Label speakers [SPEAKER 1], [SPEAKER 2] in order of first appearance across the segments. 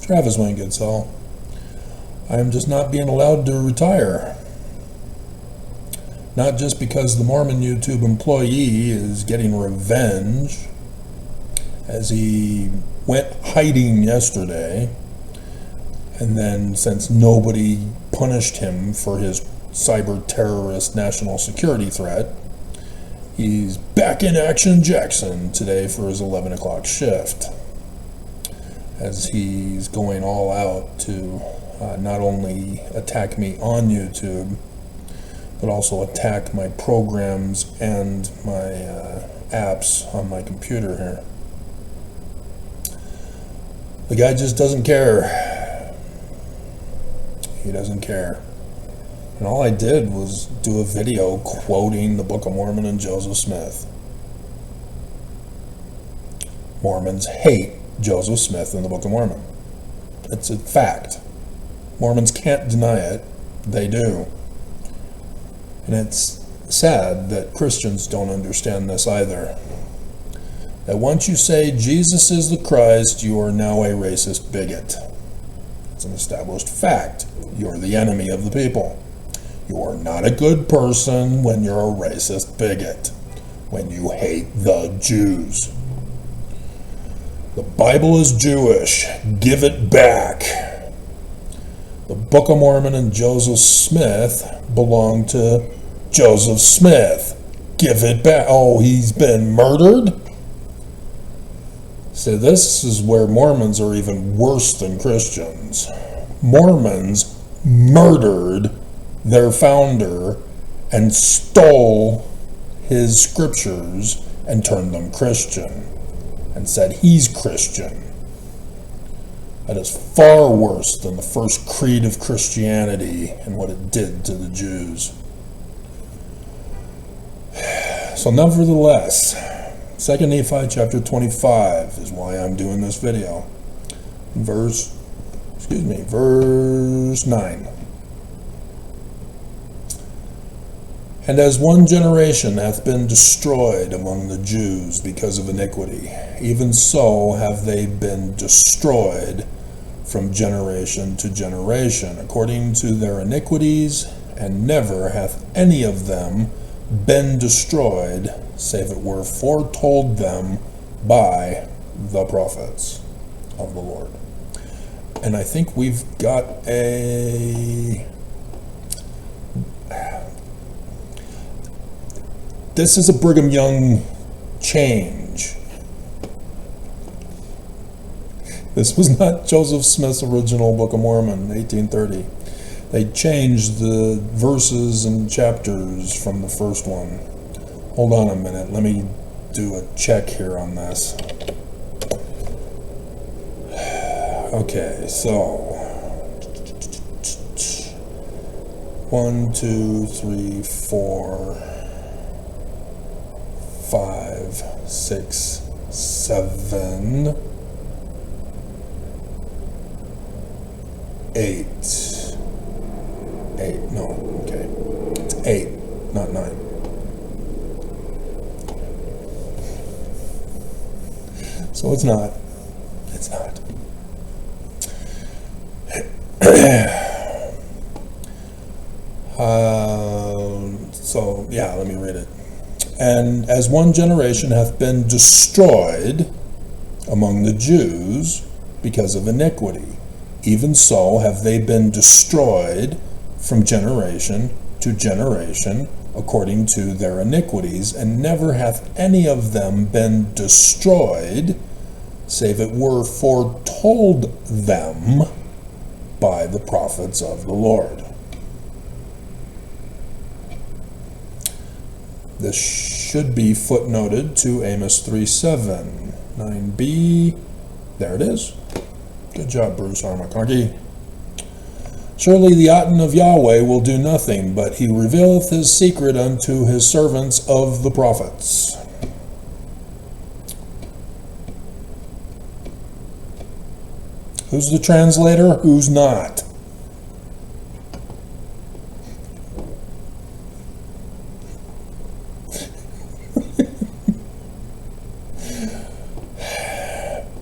[SPEAKER 1] Travis Wayne Goodsell. I am just not being allowed to retire. Not just because the Mormon YouTube employee is getting revenge, as he went hiding yesterday, and then since nobody punished him for his cyber terrorist national security threat, he's back in Action Jackson today for his 11 o'clock shift, as he's going all out to not only attack me on YouTube, but also attack my programs and my apps on my computer here. The guy just doesn't care. He doesn't care. And all I did was do a video quoting the Book of Mormon and Joseph Smith. Mormons hate Joseph Smith and the Book of Mormon. It's a fact. Mormons can't deny it. They do. And it's sad that Christians don't understand this either. That once you say Jesus is the Christ, you are now a racist bigot. It's an established fact. You're the enemy of the people. You are not a good person when you're a racist bigot, when you hate the Jews. The Bible is Jewish. Give it back. The Book of Mormon and Joseph Smith belong to Joseph Smith. Give it back. Oh, he's been murdered? So this is where Mormons are even worse than Christians. Mormons murdered their founder and stole his scriptures and turned them Christian and said he's Christian. That is far worse than the first creed of Christianity and what it did to the Jews. So nevertheless, 2 Nephi chapter 25 is why I'm doing this video. Verse 9. And as one generation hath been destroyed among the Jews because of iniquity, even so have they been destroyed from generation to generation, according to their iniquities, and never hath any of them been destroyed, save it were foretold them by the prophets of the Lord. And I think we've got this is a Brigham Young change. This was not Joseph Smith's original Book of Mormon, 1830. They changed the verses and chapters from the first one. Hold on a minute, let me do a check here on this. Okay, so 1, 2, 3, 4, 5, 6, 7, 8. 8, no, okay. It's 8, not 9. So it's not. It's not. So, yeah, let me read it. And as one generation hath been destroyed among the Jews because of iniquity, even so have they been destroyed from generation to generation according to their iniquities, and never hath any of them been destroyed, save it were foretold them by the prophets of the Lord. This should be footnoted to Amos 3:7. 9b, there it is. Good job, Bruce Armaconkey. Surely the Aten of Yahweh will do nothing, but he revealeth his secret unto his servants of the prophets. Who's the translator? Who's not?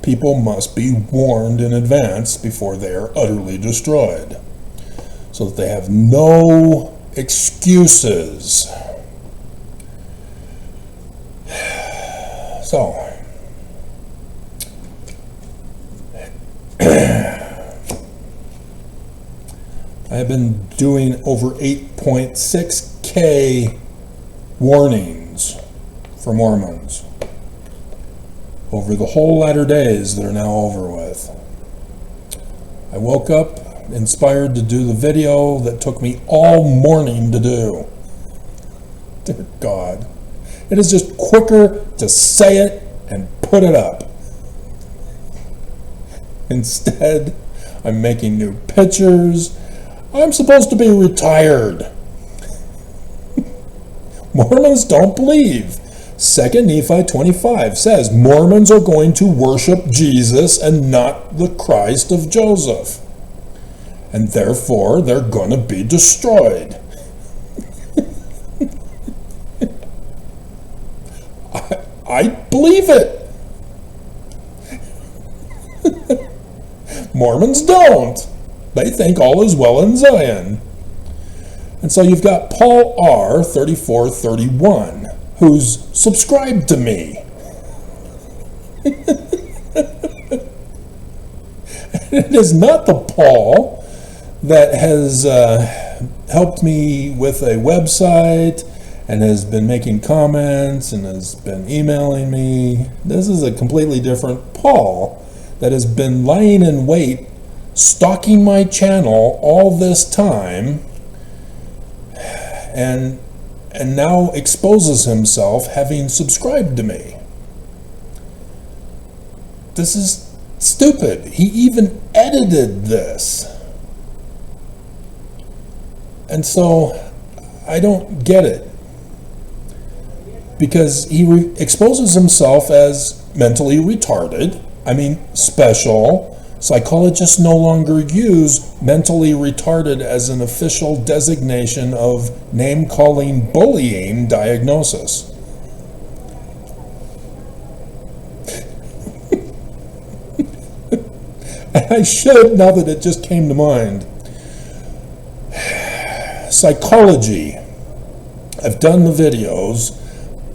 [SPEAKER 1] people must be warned in advance before they are utterly destroyed, so that they have no excuses. So, I have been doing over 8.6K warnings for Mormons over the whole latter days that are now over with. I woke up inspired to do the video that took me all morning to do. Dear God. It is just quicker to say it and put it up. Instead, I'm making new pictures. I'm supposed to be retired. Mormons don't believe. 2 Nephi 25 says Mormons are going to worship Jesus and not the Christ of Joseph. And therefore, they're going to be destroyed. I believe it. Mormons don't. They think all is well in Zion. And so you've got Paul R. 3431, who's subscribed to me. It is not the Paul that has helped me with a website and has been making comments and has been emailing me. This is a completely different Paul that has been lying in wait, stalking my channel all this time, and now exposes himself having subscribed to me. This is stupid. He even edited this. And so I don't get it. Because he exposes himself as mentally retarded. I mean, special. Psychologists no longer use mentally retarded as an official designation of name-calling bullying diagnosis. And I should, now that it just came to mind. Psychology. I've done the videos,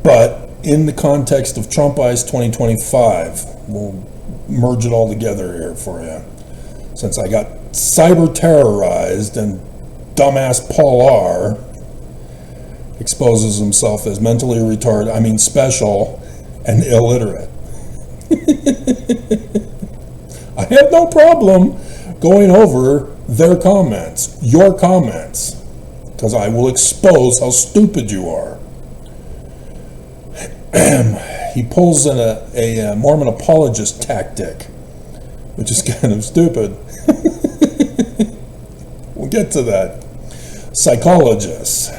[SPEAKER 1] but in the context of Trumpice 2025, we'll merge it all together here for you. Since I got cyber terrorized and dumbass Paul R. exposes himself as mentally retarded, I mean special, and illiterate. I have no problem going over their comments, your comments, because I will expose how stupid you are. He pulls in a Mormon apologist tactic, which is kind of stupid. We'll get to that. Psychologists.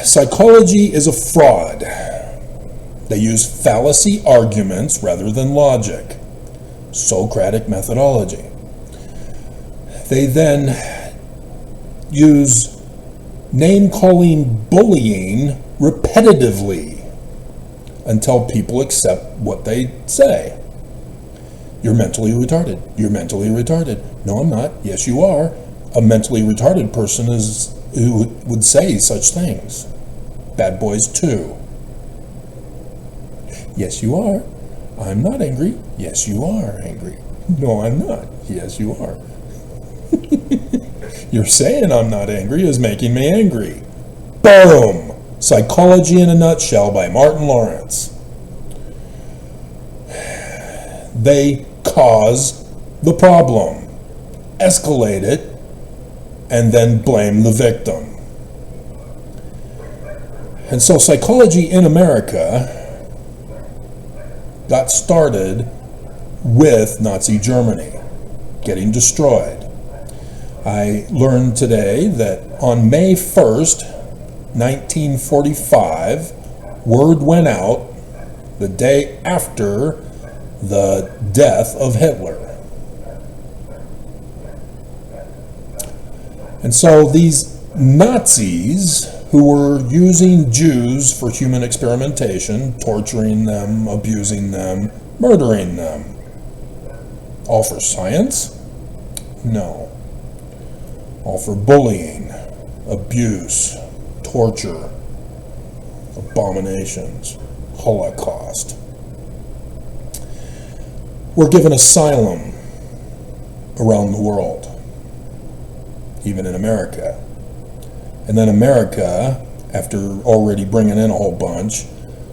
[SPEAKER 1] Psychology is a fraud. They use fallacy arguments rather than logic. Socratic methodology. They then use name-calling bullying repetitively until people accept what they say. You're mentally retarded. You're mentally retarded. No, I'm not. Yes, you are. A mentally retarded person is who would say such things. Bad Boys 2. Yes, you are. I'm not angry. Yes, you are angry. No, I'm not. Yes, you are. You're saying I'm not angry is making me angry. Boom! Psychology in a Nutshell by Martin Lawrence. They cause the problem, escalate it, and then blame the victim. And so psychology in America got started with Nazi Germany getting destroyed. I learned today that on May 1st, 1945, word went out the day after the death of Hitler. And so these Nazis who were using Jews for human experimentation, torturing them, abusing them, murdering them. All for science? No. All for bullying, abuse, torture, abominations, Holocaust. We're given asylum around the world, even in America. And then America, after already bringing in a whole bunch,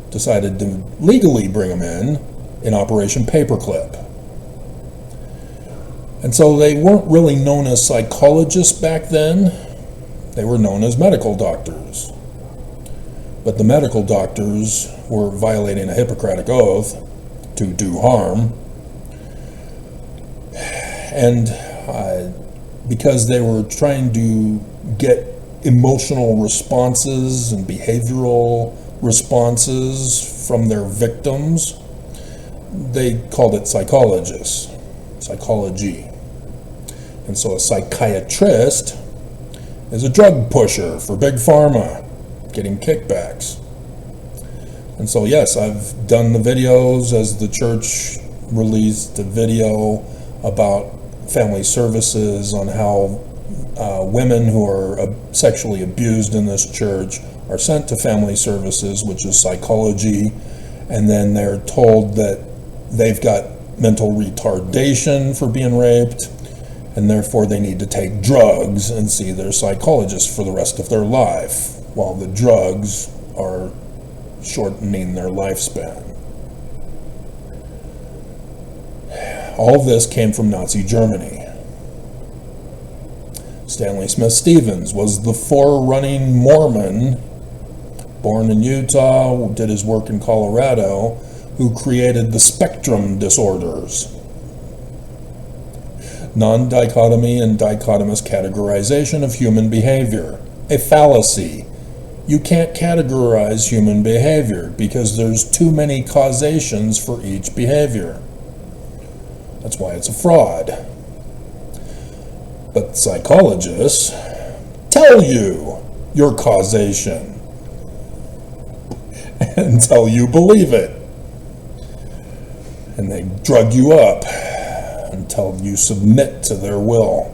[SPEAKER 1] decided to legally bring them in Operation Paperclip. And so they weren't really known as psychologists back then. They were known as medical doctors. But the medical doctors were violating a Hippocratic oath to do harm. And because they were trying to get emotional responses and behavioral responses from their victims, they called it psychologists, psychology. And so a psychiatrist is a drug pusher for Big Pharma, getting kickbacks. And so yes, I've done the videos as the church released a video about family services on how women who are sexually abused in this church are sent to family services, which is psychology, and then they're told that they've got mental retardation for being raped, and therefore they need to take drugs and see their psychologist for the rest of their life, while the drugs are shortening their lifespan. All this came from Nazi Germany. Stanley Smith Stevens was the forerunning Mormon, born in Utah, did his work in Colorado, who created the spectrum disorders. Non-dichotomy and dichotomous categorization of human behavior. A fallacy. You can't categorize human behavior because there's too many causations for each behavior. That's why it's a fraud. But psychologists tell you your causation until you believe it. And they drug you up until you submit to their will,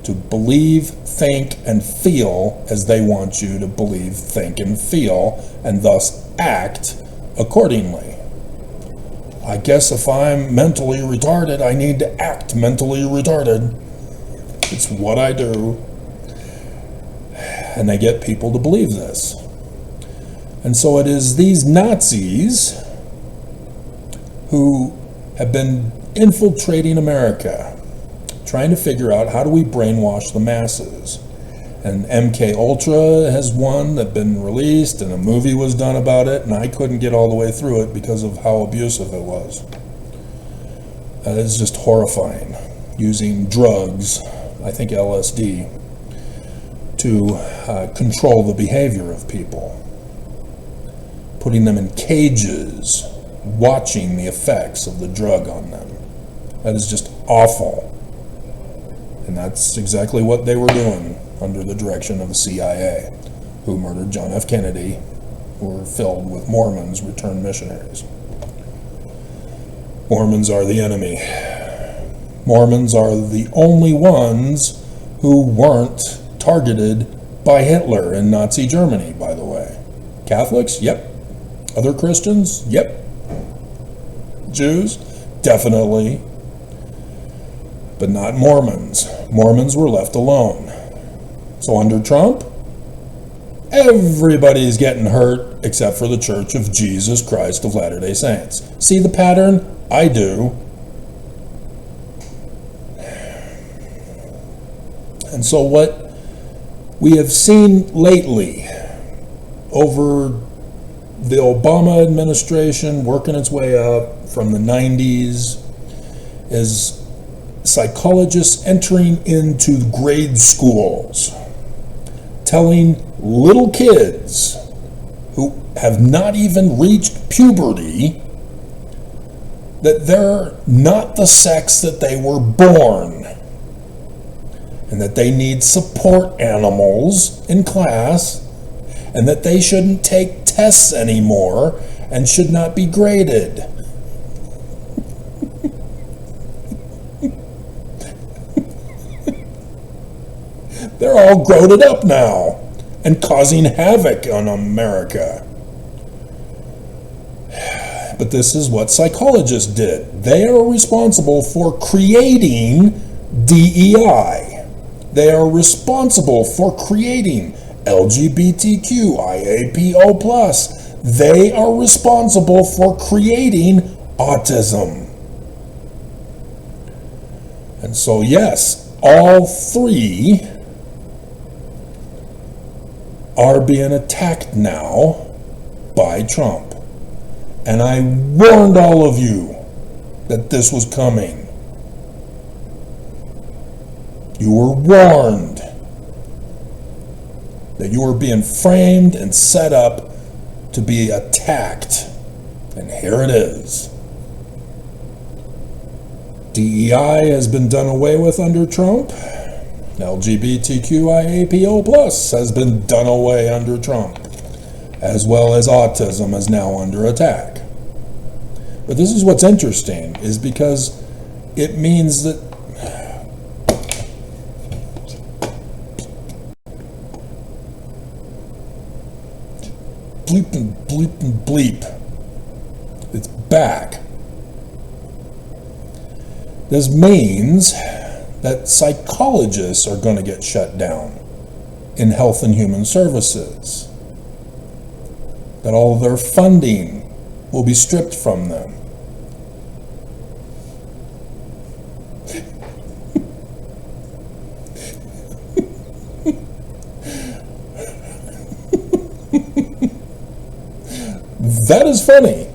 [SPEAKER 1] to believe, think, and feel as they want you to believe, think, and feel, and thus act accordingly. I guess if I'm mentally retarded, I need to act mentally retarded. It's what I do. And they get people to believe this. And so it is these Nazis who have been infiltrating America, trying to figure out how do we brainwash the masses. And MK Ultra has one that's been released, and a movie was done about it, and I couldn't get all the way through it because of how abusive it was. It's just horrifying, using drugs, I think LSD, to control the behavior of people, putting them in cages, watching the effects of the drug on them. That is just awful. And that's exactly what they were doing under the direction of the CIA, who murdered John F. Kennedy, who were filled with Mormons, returned missionaries. Mormons are the enemy. Mormons are the only ones who weren't targeted by Hitler in Nazi Germany, by the way. Catholics? Yep. Other Christians? Yep. Jews? Definitely. But not Mormons. Mormons were left alone. So under Trump, everybody's getting hurt except for the Church of Jesus Christ of Latter-day Saints. See the pattern? I do. And so what we have seen lately over the Obama administration working its way up from the 90s is psychologists entering into grade schools, telling little kids who have not even reached puberty that they're not the sex that they were born, and that they need support animals in class, and that they shouldn't take tests anymore and should not be graded. They're all grown up now and causing havoc on America. But this is what psychologists did. They are responsible for creating DEI. They are responsible for creating LGBTQ, IAPO+. They are responsible for creating autism. And so yes, all three are being attacked now by Trump. And I warned all of you that this was coming. You were warned that you were being framed and set up to be attacked. And here it is. DEI has been done away with under Trump. LGBTQIAPO+ has been done away under Trump, as well as autism is now under attack. But this is what's interesting, is because it means that bleep and bleep and bleep, it's back. This means that psychologists are going to get shut down in health and human services, that all of their funding will be stripped from them. That is funny.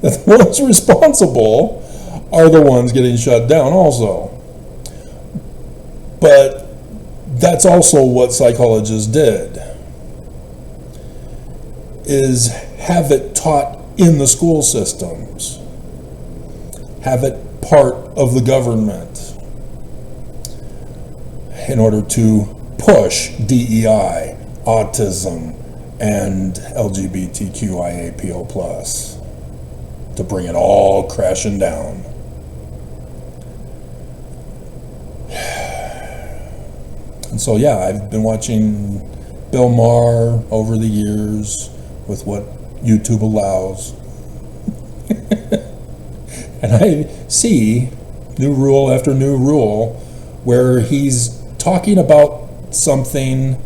[SPEAKER 1] The ones responsible are the ones getting shut down also. But that's also what psychologists did, is have it taught in the school systems, have it part of the government in order to push DEI, autism, and LGBTQIAPO+, to bring it all crashing down. And so yeah, I've been watching Bill Maher over the years with what YouTube allows. And I see new rule after new rule where he's talking about something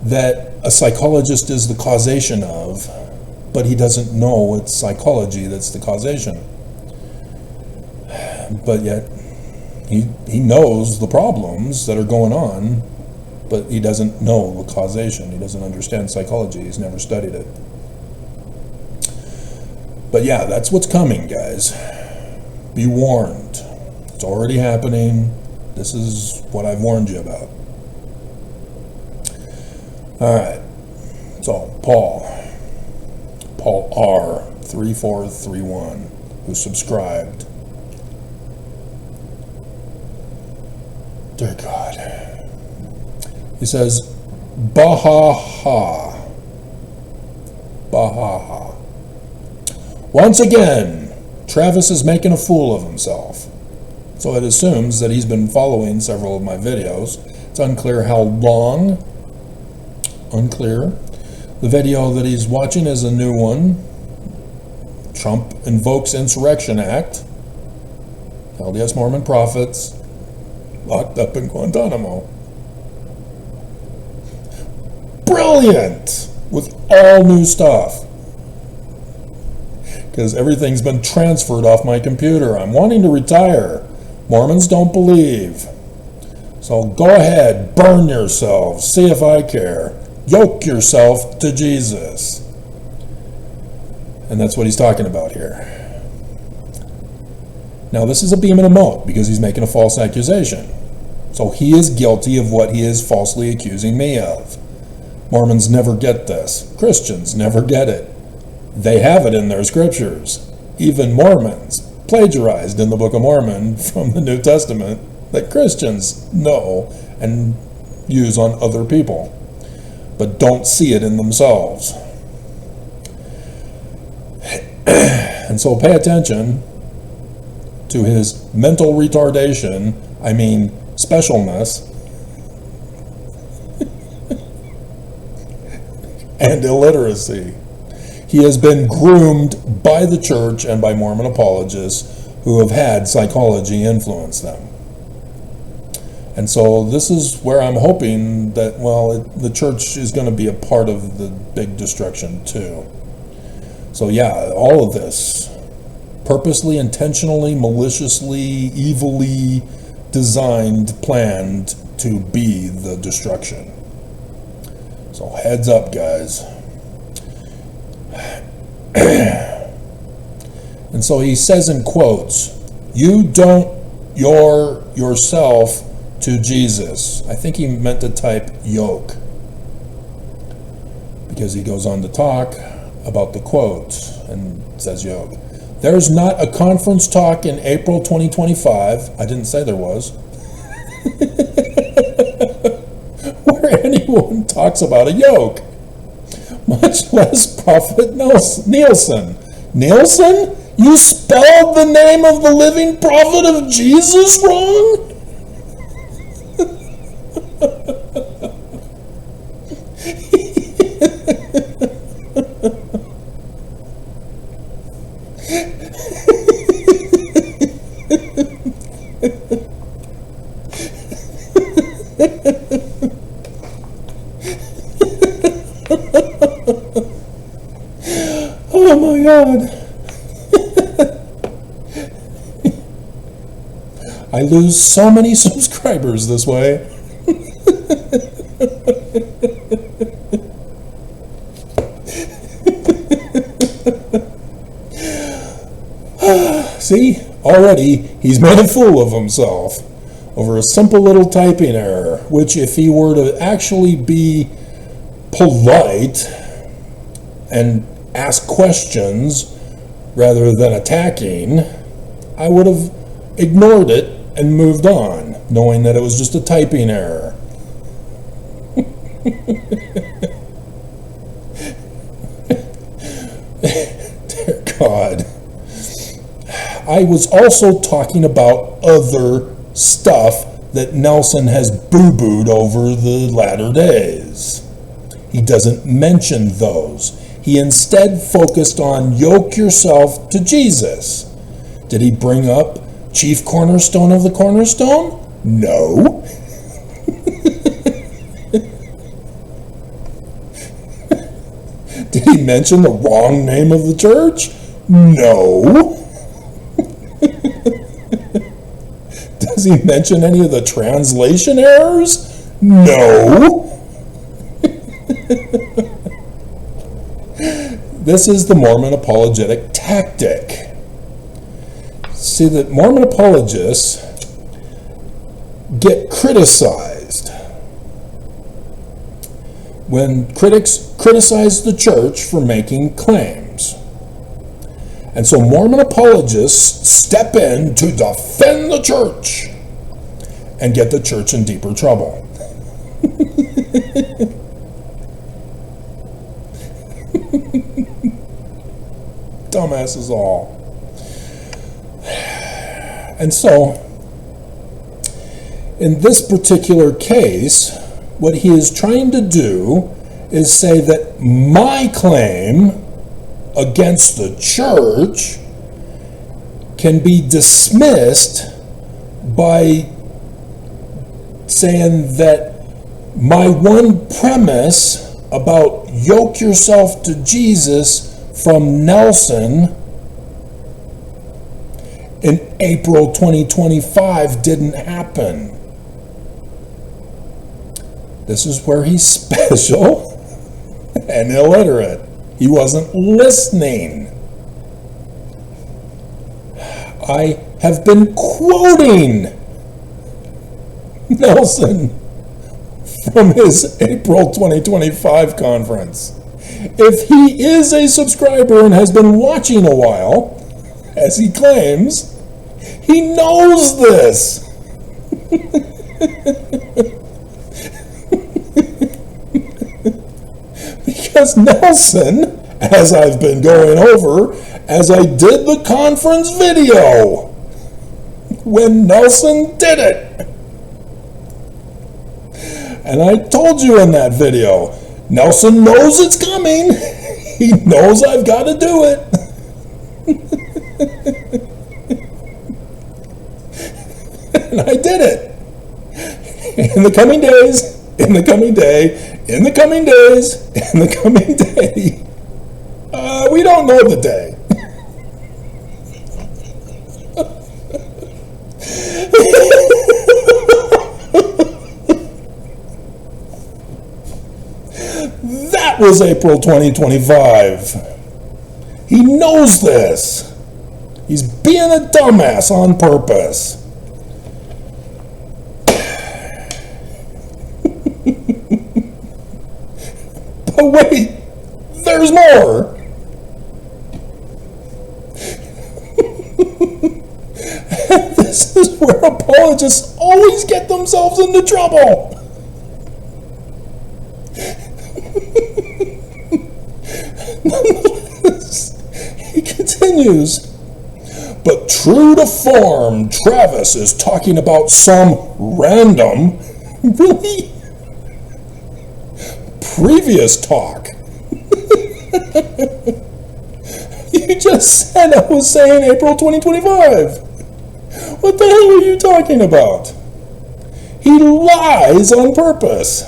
[SPEAKER 1] that a psychologist is the causation of, but he doesn't know it's psychology that's the causation. But yet he knows the problems that are going on, but he doesn't know the causation. He doesn't understand psychology. He's never studied it. But yeah, that's what's coming, guys. Be warned. It's already happening. This is what I've warned you about. All right. So Paul R3431, who subscribed. Dear God. He says, Baha-ha. Baha-ha. Once again, Travis is making a fool of himself. So it assumes that he's been following several of my videos. It's unclear how long. Unclear. The video that he's watching is a new one. Trump invokes Insurrection Act. LDS Mormon prophets locked up in Guantanamo. Brilliant! With all new stuff. Because everything's been transferred off my computer. I'm wanting to retire. Mormons don't believe. So go ahead, burn yourselves, see if I care. Yoke yourself to Jesus. And that's what he's talking about here. Now this is a beam and a mote because he's making a false accusation. So he is guilty of what he is falsely accusing me of. Mormons never get this. Christians never get it. They have it in their scriptures. Even Mormons plagiarized in the Book of Mormon from the New Testament that Christians know and use on other people, but don't see it in themselves. And so pay attention to his mental retardation. I mean, specialness, and illiteracy. He has been groomed by the church and by Mormon apologists who have had psychology influence them. And so this is where I'm hoping that, well, the church is going to be a part of the big destruction too. So yeah, all of this, purposely, intentionally, maliciously, evilly designed, planned to be the destruction. So heads up, guys. And so he says in quotes, "You don't yourself to Jesus." I think he meant to type yoke, because he goes on to talk about the quote and says yoke. "There's not a conference talk in April 2025, I didn't say there was, where anyone talks about a yoke, much less Prophet Nielsen." Nielsen? You spelled the name of the living prophet of Jesus wrong? Oh my God. I lose so many subscribers this way. See, already he's made a fool of himself over a simple little typing error, which if he were to actually be polite and ask questions rather than attacking, I would have ignored it and moved on, knowing that it was just a typing error. Dear God. I was also talking about other stuff that Nelson has boo-booed over the latter days. He doesn't mention those. He instead focused on yoke yourself to Jesus. Did he bring up chief cornerstone of the cornerstone? No. Did he mention the wrong name of the church? No. Does he mention any of the translation errors? No. This is the Mormon apologetic tactic. See, that Mormon apologists get criticized when critics criticize the church for making claims. And so Mormon apologists step in to defend the church and get the church in deeper trouble. Dumbasses all. And so, in this particular case, what he is trying to do is say that my claim against the church can be dismissed by saying that my one premise about yoke yourself to Jesus from Nelson in April 2025 didn't happen. This is where he's special and illiterate. He wasn't listening. I have been quoting Nelson from his April 2025 conference. If he is a subscriber and has been watching a while, as he claims, he knows this. Because Nelson, as I've been going over, as I did the conference video, when Nelson did it, And I told you in that video, Nelson knows it's coming. He knows I've got to do it. And I did it. In the coming days, in the coming day, in the coming days, in the coming day. We don't know the day. That was April 2025. He knows this. He's being a dumbass on purpose. But wait, there's more. This is where apologists always get themselves into trouble. Nonetheless, he continues. But true to form, Travis is talking about some random, really, previous talk. You just said I was saying April 2025. What the hell are you talking about? He lies on purpose.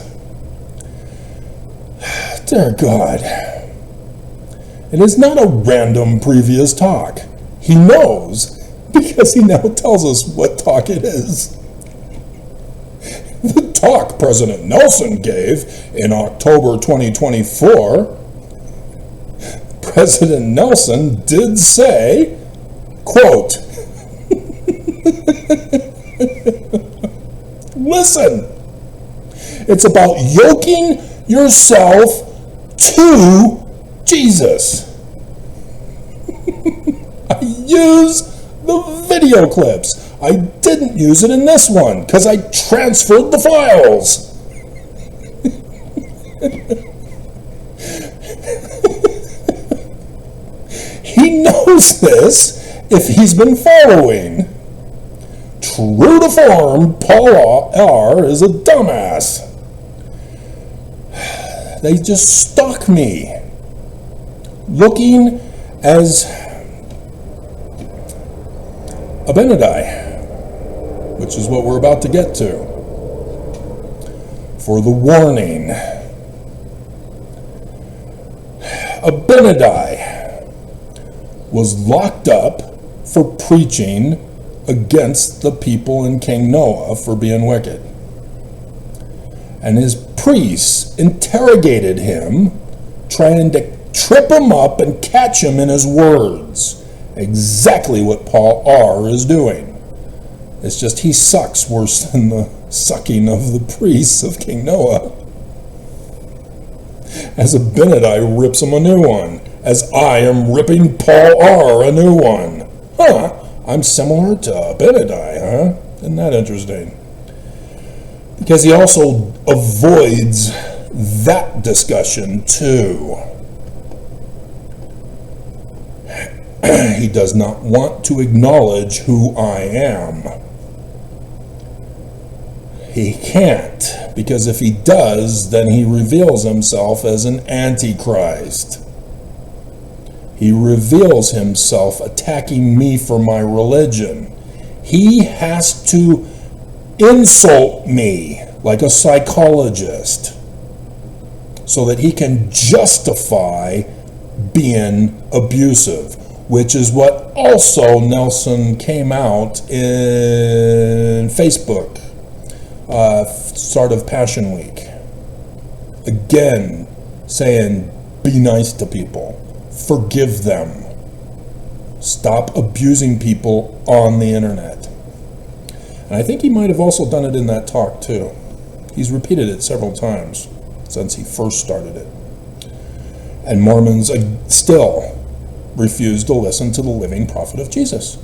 [SPEAKER 1] Dear God. It is not a random previous talk. He knows because he now tells us what talk it is. The talk President Nelson gave in October 2024, President Nelson did say, quote, listen, it's about yoking yourself to Jesus. I use the video clips. I didn't use it in this one because I transferred the files. He knows this if he's been following. True to form, Paul R. is a dumbass. They just stalk me, looking as Abinadi, which is what we're about to get to, for the warning. Abinadi was locked up for preaching against the people in King Noah for being wicked. And his priests interrogated him, trying to trip him up and catch him in his words. Exactly what Paul R. is doing. It's just he sucks worse than the sucking of the priests of King Noah. As Abinadi rips him a new one, as I am ripping Paul R. a new one. Huh, I'm similar to Abinadi, huh? Isn't that interesting? Because he also avoids that discussion too. He does not want to acknowledge who I am. He can't, because if he does, then he reveals himself as an antichrist. He reveals himself attacking me for my religion. He has to insult me like a psychologist so that he can justify being abusive, which is what also Nelson came out in Facebook, start of Passion Week. Again, saying, be nice to people. Forgive them. Stop abusing people on the internet. And I think he might have also done it in that talk too. He's repeated it several times since he first started it. And Mormons still refuse to listen to the living prophet of Jesus.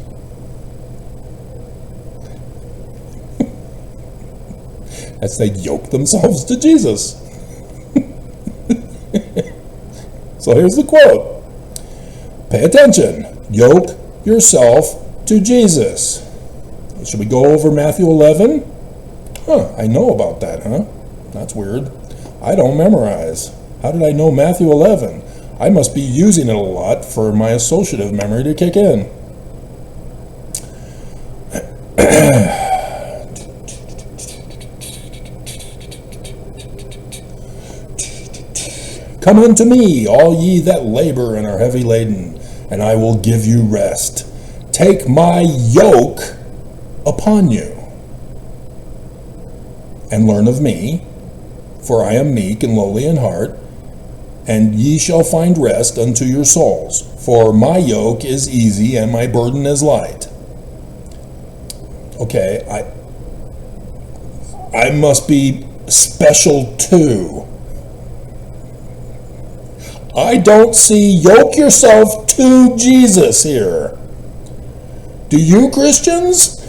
[SPEAKER 1] As they yoke themselves to Jesus. So here's the quote. Pay attention. Yoke yourself to Jesus. Should we go over Matthew 11? I know about that, huh? That's weird. I don't memorize. How did I know Matthew 11? I must be using it a lot for my associative memory to kick in. Come unto me, all ye that labor and are heavy laden, and I will give you rest. Take my yoke upon you, and learn of me, for I am meek and lowly in heart, and ye shall find rest unto your souls. For my yoke is easy and my burden is light. Okay, I must be special too. I don't see yoke yourself to Jesus here. Do you, Christians?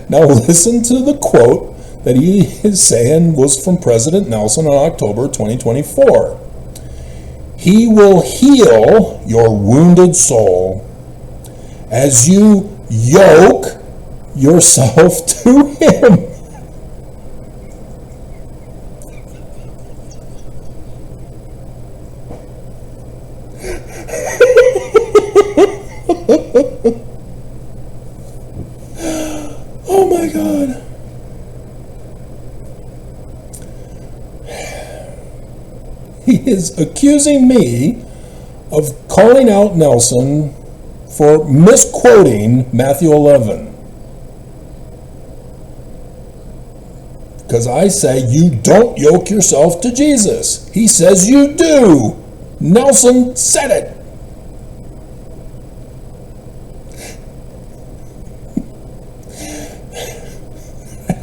[SPEAKER 1] Now listen to the quote that he is saying was from President Nelson on October 2024. He will heal your wounded soul as you yoke yourself to him. Oh my God. He is accusing me of calling out Nelson for misquoting Matthew 11. Because I say you don't yoke yourself to Jesus. He says you do. Nelson said it.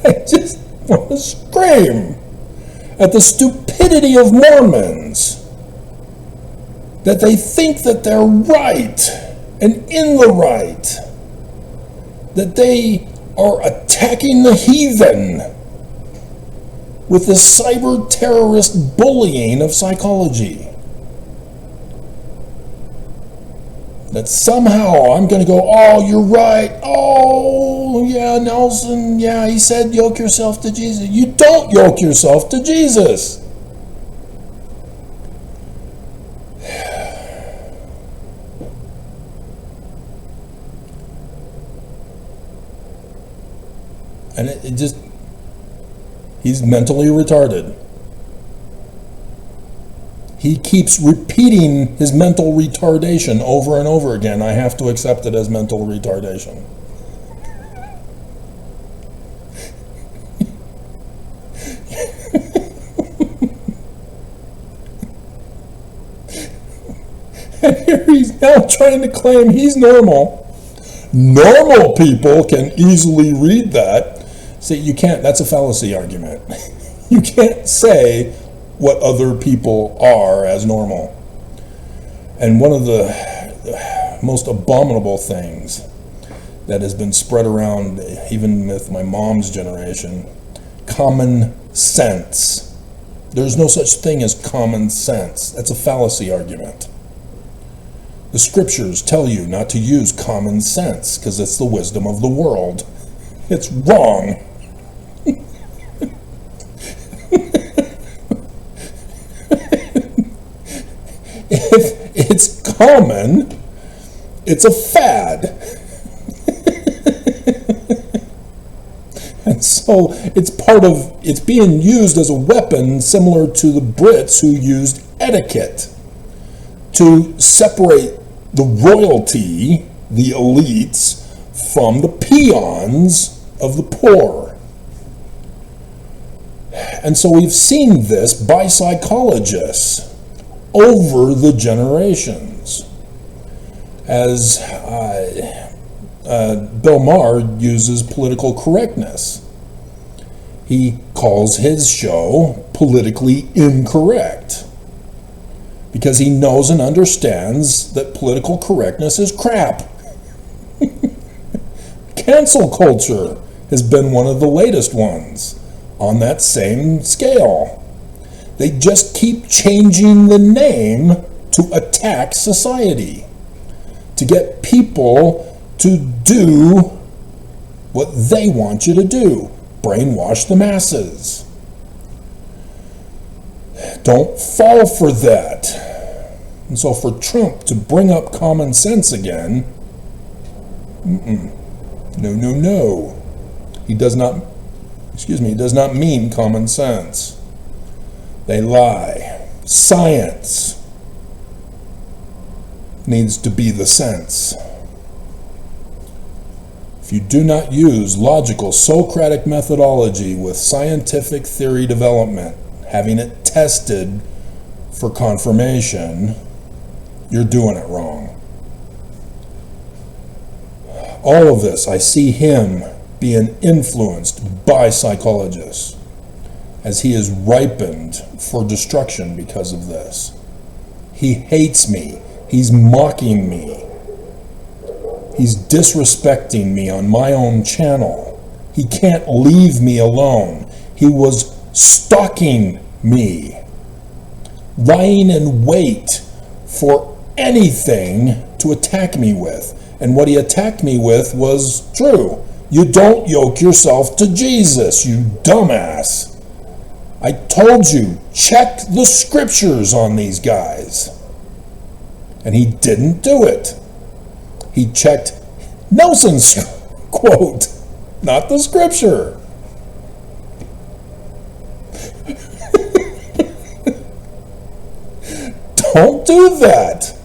[SPEAKER 1] I just want to scream at the stupidity of Mormons, that they think that they're right and in the right, that they are attacking the heathen with the cyber terrorist bullying of psychology. That somehow I'm going to go, oh, you're right. Oh, yeah, Nelson, yeah, he said yoke yourself to Jesus. You don't yoke yourself to Jesus. And it just, he's mentally retarded. He keeps repeating his mental retardation over and over again. I have to accept it as mental retardation. And here he's now trying to claim he's normal. Normal people can easily read that. See, you can't, that's a fallacy argument. You can't say what other people are as normal. And one of the most abominable things that has been spread around, even with my mom's generation, common sense. There's no such thing as common sense. That's a fallacy argument. The scriptures tell you not to use common sense because it's the wisdom of the world. It's wrong. If it's common, it's a fad. And so it's being used as a weapon similar to the Brits who used etiquette to separate the royalty, the elites, from the peons of the poor. And so we've seen this by psychologists over the generations. As Bill Maher uses political correctness. He calls his show politically incorrect because he knows and understands that political correctness is crap. Cancel culture has been one of the latest ones on that same scale. They just keep changing the name to attack society, to get people to do what they want you to do. Brainwash the masses. Don't fall for that. And so for Trump to bring up common sense again, no. He does not mean common sense. They lie. Science needs to be the sense. If you do not use logical Socratic methodology with scientific theory development, having it tested for confirmation, you're doing it wrong. All of this, I see him being influenced by psychologists as he is ripened for destruction because of this. He hates me. He's mocking me. He's disrespecting me on my own channel. He can't leave me alone. He was stalking me, lying in wait for anything to attack me with. And what he attacked me with was true. You don't yoke yourself to Jesus, you dumbass. I told you, check the scriptures on these guys. And he didn't do it. He checked Nelson's quote, not the scripture. Don't do that.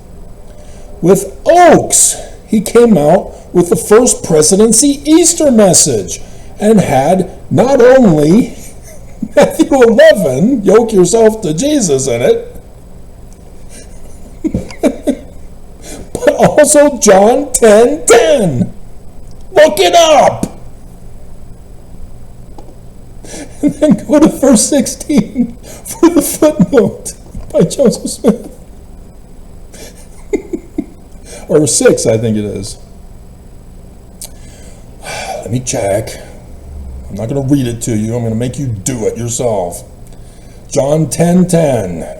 [SPEAKER 1] With Oakes, he came out with the first presidency Easter message and had not only Matthew 11, yoke yourself to Jesus in it, but also John 10:10. Look it up. And then go to verse 16 for the footnote by Joseph Smith. Or 6, I think it is. Let me check. I'm not going to read it to you. I'm going to make you do it yourself. John 10:10.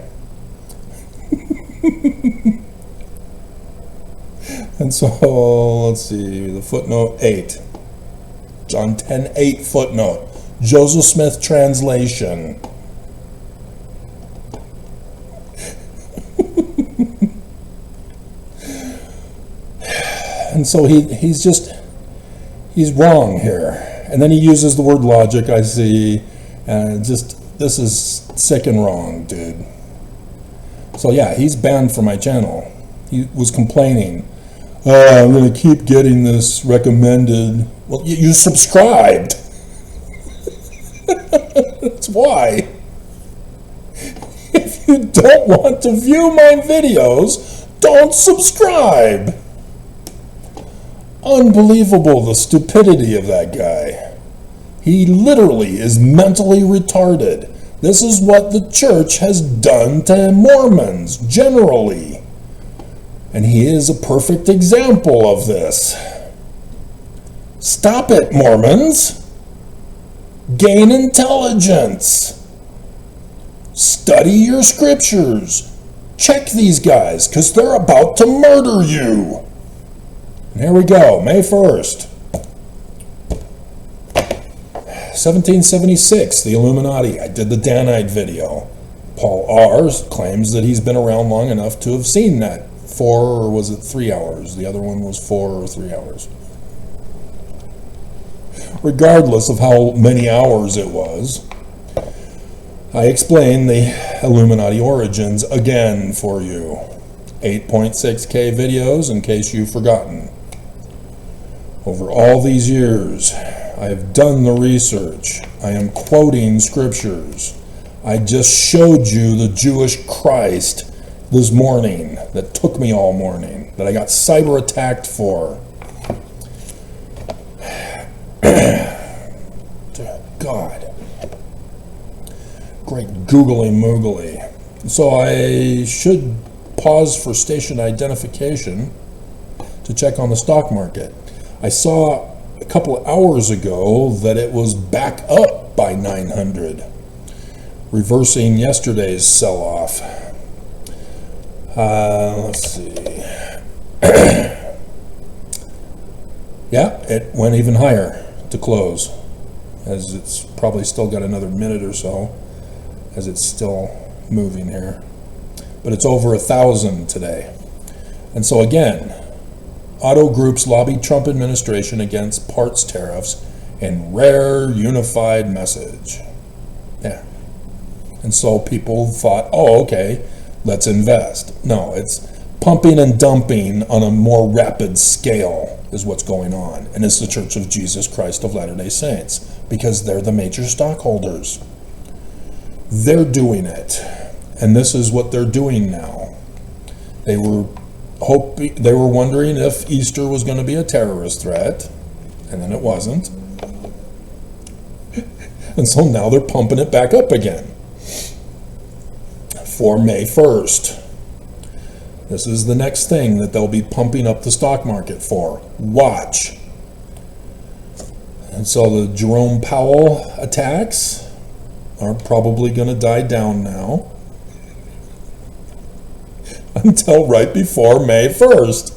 [SPEAKER 1] And so, let's see, the footnote 8. John 10:8 footnote. Joseph Smith translation. And so he's wrong here. And then he uses the word logic, I see, and this is sick and wrong, dude. So yeah, he's banned from my channel. He was complaining, oh, I'm going to keep getting this recommended. Well, you subscribed. That's why. If you don't want to view my videos, don't subscribe. Unbelievable, the stupidity of that guy. He literally is mentally retarded. This is what the church has done to Mormons generally. And he is a perfect example of this. Stop it, Mormons. Gain intelligence. Study your scriptures. Check these guys, because they're about to murder you. And here we go, May 1st. 1776, the Illuminati. I did the Danite video. Paul R. claims that he's been around long enough to have seen that 4 or was it 3 hours? The other one was 4 or 3 hours. Regardless of how many hours it was, I explained the Illuminati origins again for you. 8.6K videos in case you've forgotten. Over all these years, I have done the research. I am quoting scriptures. I just showed you the Jewish Christ this morning that took me all morning, that I got cyber attacked for. God. Great googly moogly. So I should pause for station identification to check on the stock market. I saw a couple of hours ago that it was back up by 900, reversing yesterday's sell-off. Let's see. Yeah, it went even higher to close, as it's probably still got another minute or so, as it's still moving here. But it's over 1,000 today. And so again, auto groups lobby Trump administration against parts tariffs in rare unified message. Yeah. And so people thought, oh, okay, let's invest. No, it's pumping and dumping on a more rapid scale is what's going on. And it's the Church of Jesus Christ of Latter-day Saints, because they're the major stockholders. They're doing it. And this is what they're doing now. They were wondering if Easter was going to be a terrorist threat, and then it wasn't. And so now they're pumping it back up again for May 1st. This is the next thing that they'll be pumping up the stock market for. Watch. And so the Jerome Powell attacks are probably going to die down now until right before May 1st,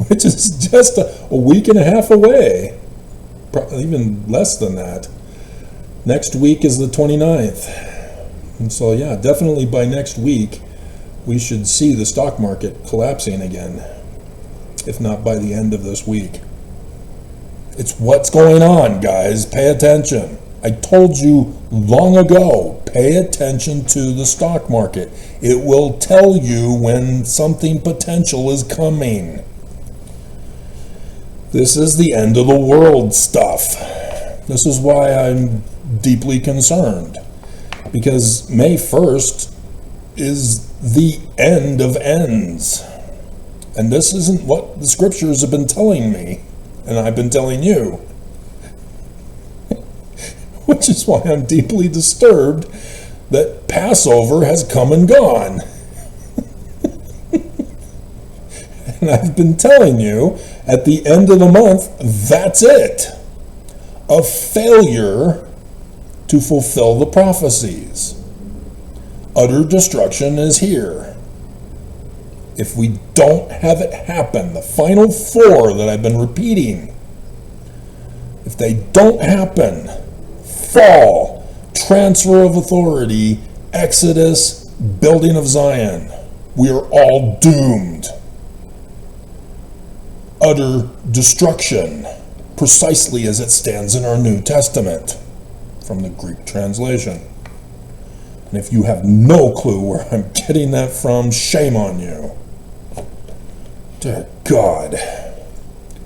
[SPEAKER 1] which is just a week and a half away, probably even less than that. Next week is the 29th. And so, yeah, definitely by next week, we should see the stock market collapsing again, if not by the end of this week. It's what's going on, guys. Pay attention. I told you long ago, pay attention to the stock market. It will tell you when something potential is coming. This is the end of the world stuff. This is why I'm deeply concerned, because May 1st is the end of ends. And this isn't what the scriptures have been telling me, and I've been telling you. Which is why I'm deeply disturbed that Passover has come and gone. And I've been telling you, at the end of the month, that's it. A failure to fulfill the prophecies. Utter destruction is here. If we don't have it happen, the final four that I've been repeating, if they don't happen, fall, transfer of authority, Exodus, building of Zion, we are all doomed. Utter destruction, precisely as it stands in our New Testament, from the Greek translation. And if you have no clue where I'm getting that from, shame on you. Dear God.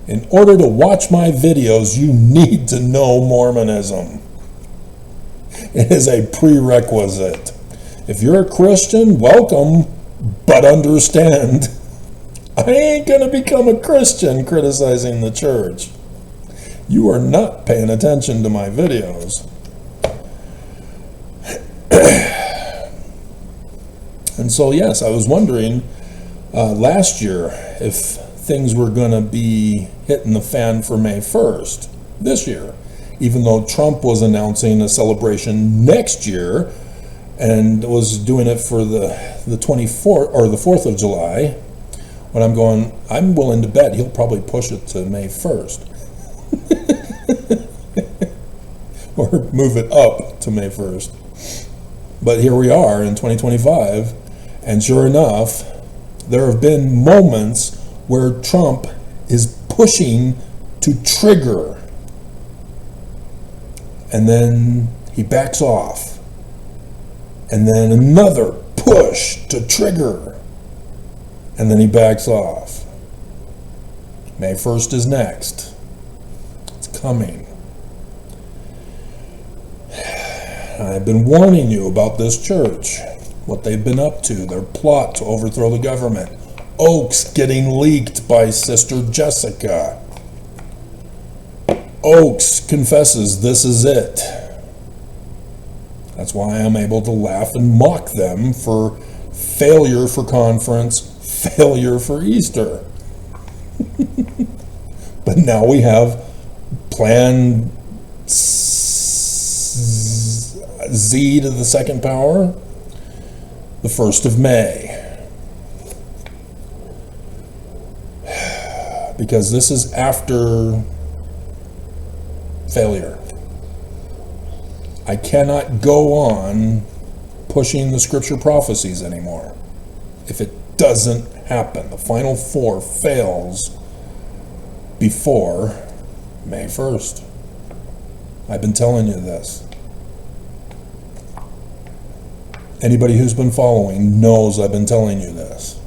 [SPEAKER 1] In order to watch my videos, you need to know Mormonism. It is a prerequisite. If you're a Christian, welcome, but understand, I ain't going to become a Christian criticizing the church. You are not paying attention to my videos. And so, yes, I was wondering last year if things were going to be hitting the fan for May 1st this year, even though Trump was announcing a celebration next year and was doing it for the 24th or the 4th of July, when I'm going, I'm willing to bet he'll probably push it to May 1st. Or move it up to May 1st. But here we are in 2025, and sure enough, there have been moments where Trump is pushing to trigger, and then he backs off, and then another push to trigger, and then he backs off. May 1st is next. It's coming. I've been warning you about this church, what they've been up to, their plot to overthrow the government. Oaks getting leaked by Sister Jessica. Oaks confesses this is it. That's why I'm able to laugh and mock them for failure for conference, failure for Easter. But now we have Plan Z to the second power, the 1st of May. because this is after failure. I cannot go on pushing the scripture prophecies anymore. If it doesn't happen, the final four fails before May 1st. I've been telling you this. Anybody who's been following knows I've been telling you this.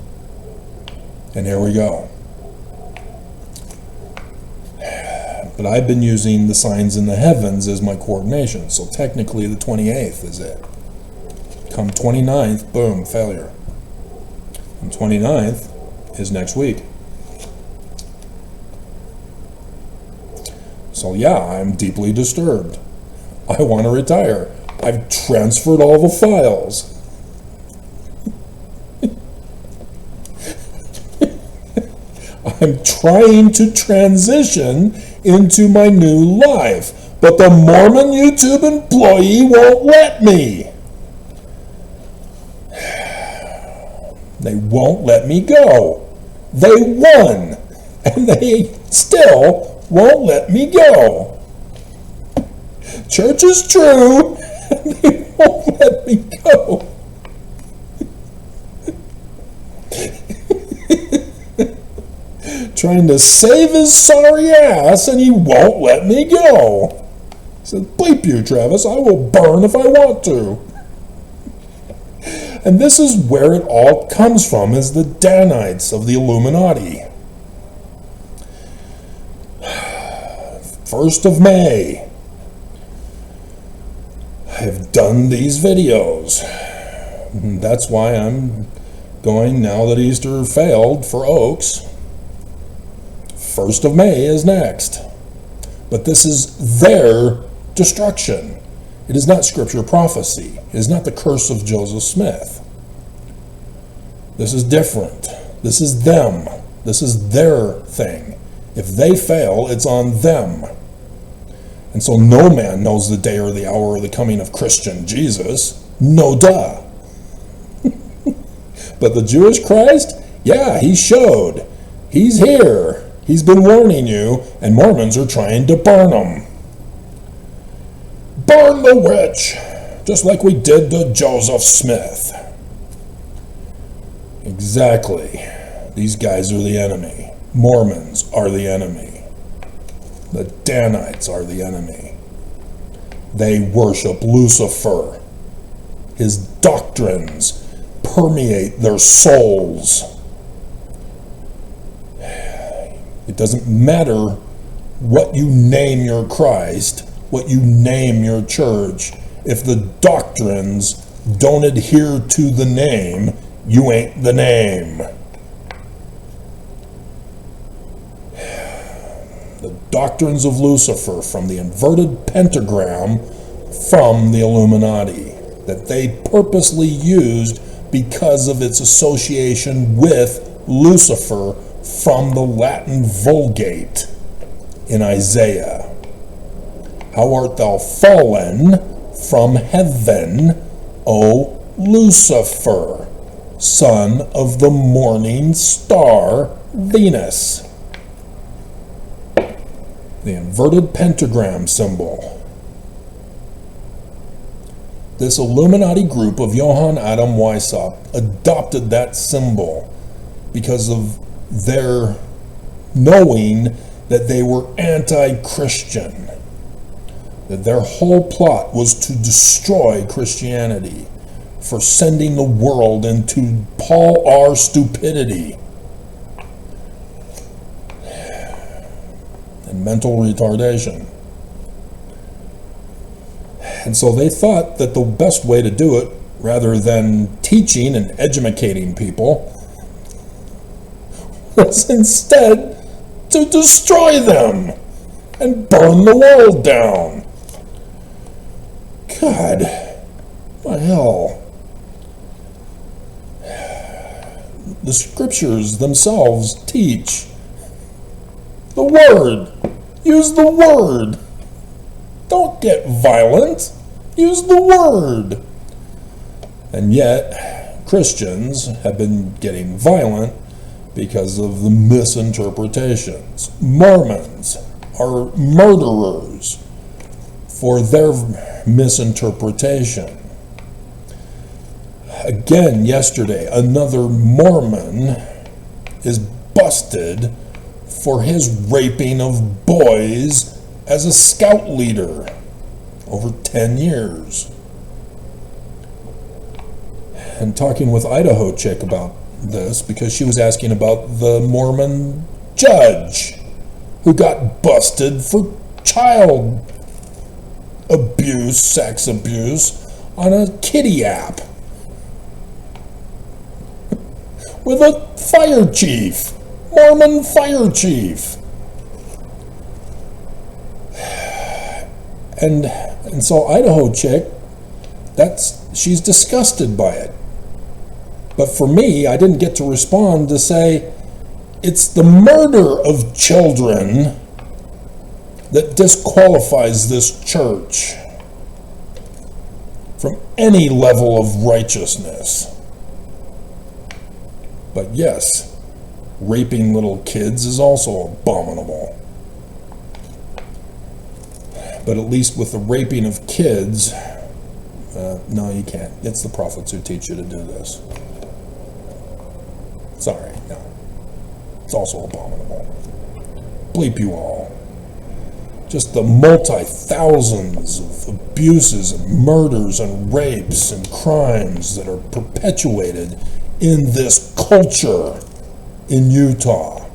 [SPEAKER 1] And here we go. But I've been using the signs in the heavens as my coordination. So technically the 28th is it. Come 29th, boom, failure. And 29th is next week. So yeah, I'm deeply disturbed. I want to retire. I've transferred all the files. I'm trying to transition into my new life, but the Mormon YouTube employee won't let me. They won't let me go. They won, and they still won't let me go. Church is true, and they won't let me go. Trying to save his sorry ass, and he won't let me go. He said, bleep you, Travis, I will burn if I want to. And this is where it all comes from, is the Danites of the Illuminati. 1st of May. I've done these videos. That's why I'm going, now that Easter failed for Oaks. 1st of May is next. But this is their destruction. It is not scripture prophecy. It is not the curse of Joseph Smith. This is different. This is them. This is their thing. If they fail, it's on them. And so no man knows the day or the hour of the coming of Christian Jesus. No duh. But the Jewish Christ, yeah, he showed. He's here. He's been warning you, and Mormons are trying to burn him. Burn the witch, just like we did to Joseph Smith. Exactly. These guys are the enemy. Mormons are the enemy. The Danites are the enemy. They worship Lucifer. His doctrines permeate their souls. It doesn't matter what you name your Christ, what you name your church. If the doctrines don't adhere to the name, you ain't the name. The doctrines of Lucifer, from the inverted pentagram from the Illuminati, that they purposely used because of its association with Lucifer from the Latin Vulgate in Isaiah. How art thou fallen from heaven, O Lucifer, son of the morning star Venus? The inverted pentagram symbol. This Illuminati group of Johann Adam Weishaupt adopted that symbol because of their knowing that they were anti-Christian, that their whole plot was to destroy Christianity, for sending the world into Paul R. stupidity and mental retardation. And so they thought that the best way to do it, rather than teaching and educating people, was instead to destroy them and burn the world down. God, what the hell? The scriptures themselves teach the word. Use the word. Don't get violent. Use the word. And yet, Christians have been getting violent because of the misinterpretations. Mormons are murderers for their misinterpretation. Again, yesterday, another Mormon is busted for his raping of boys as a scout leader over 10 years. And talking with Idaho chick about this because she was asking about the Mormon judge who got busted for child abuse, sex abuse on a kiddie app with a fire chief, Mormon fire chief. And so Idaho chick, she's disgusted by it. But for me, I didn't get to respond to say, it's the murder of children that disqualifies this church from any level of righteousness. But yes, raping little kids is also abominable. But at least with the raping of kids, no, you can't. It's the prophets who teach you to do this. Sorry, no. It's also abominable. Bleep you all. Just the multi-thousands of abuses and murders and rapes and crimes that are perpetuated in this culture in Utah.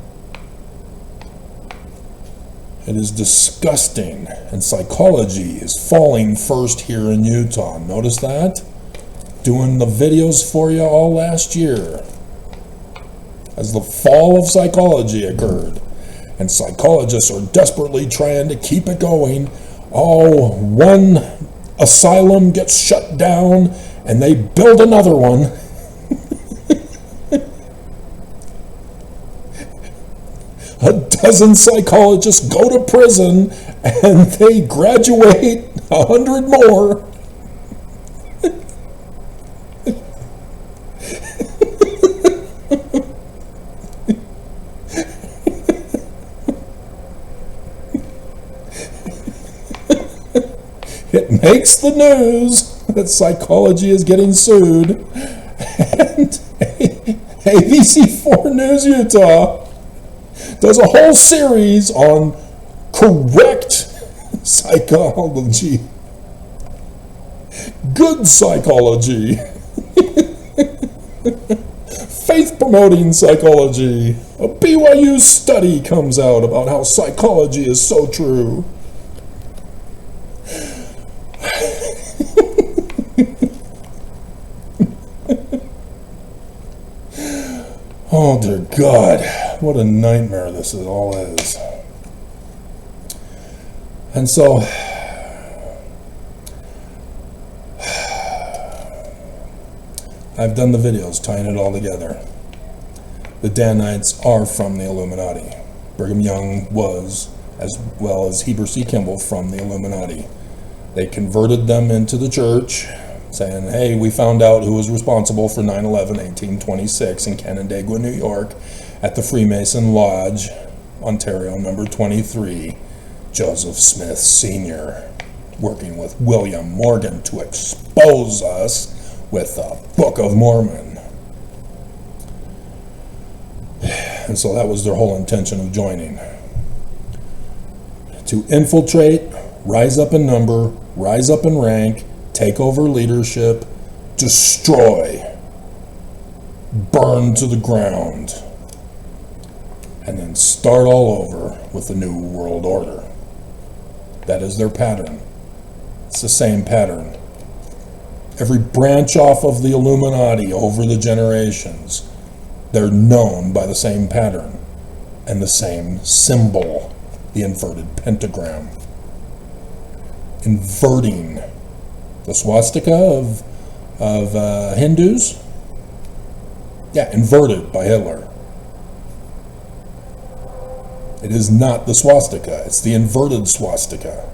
[SPEAKER 1] It is disgusting, and psychology is falling first here in Utah. Notice that? Doing the videos for you all last year as the fall of psychology occurred. And psychologists are desperately trying to keep it going. Oh, one asylum gets shut down and they build another one. A dozen psychologists go to prison and they graduate 100 more. It makes the news that psychology is getting sued. And ABC4 News Utah does a whole series on correct psychology, good psychology, faith-promoting psychology. A BYU study comes out about how psychology is so true. Oh dear God, what a nightmare this all is. And so, I've done the videos tying it all together. The Danites are from the Illuminati. Brigham Young was, as well as Heber C. Kimball, from the Illuminati. They converted them into the church, saying, hey, we found out who was responsible for 9/11/1826 in Canandaigua, New York, at the Freemason Lodge, Ontario, number 23, Joseph Smith Sr., working with William Morgan to expose us with the Book of Mormon. And so that was their whole intention of joining. To infiltrate, rise up in number, rise up in rank, take over leadership, destroy, burn to the ground, and then start all over with the New World Order. That is their pattern. It's the same pattern. Every branch off of the Illuminati over the generations, they're known by the same pattern and the same symbol, the inverted pentagram. Inverting the swastika of Hindus? Yeah, inverted by Hitler. It is not the swastika, it's the inverted swastika.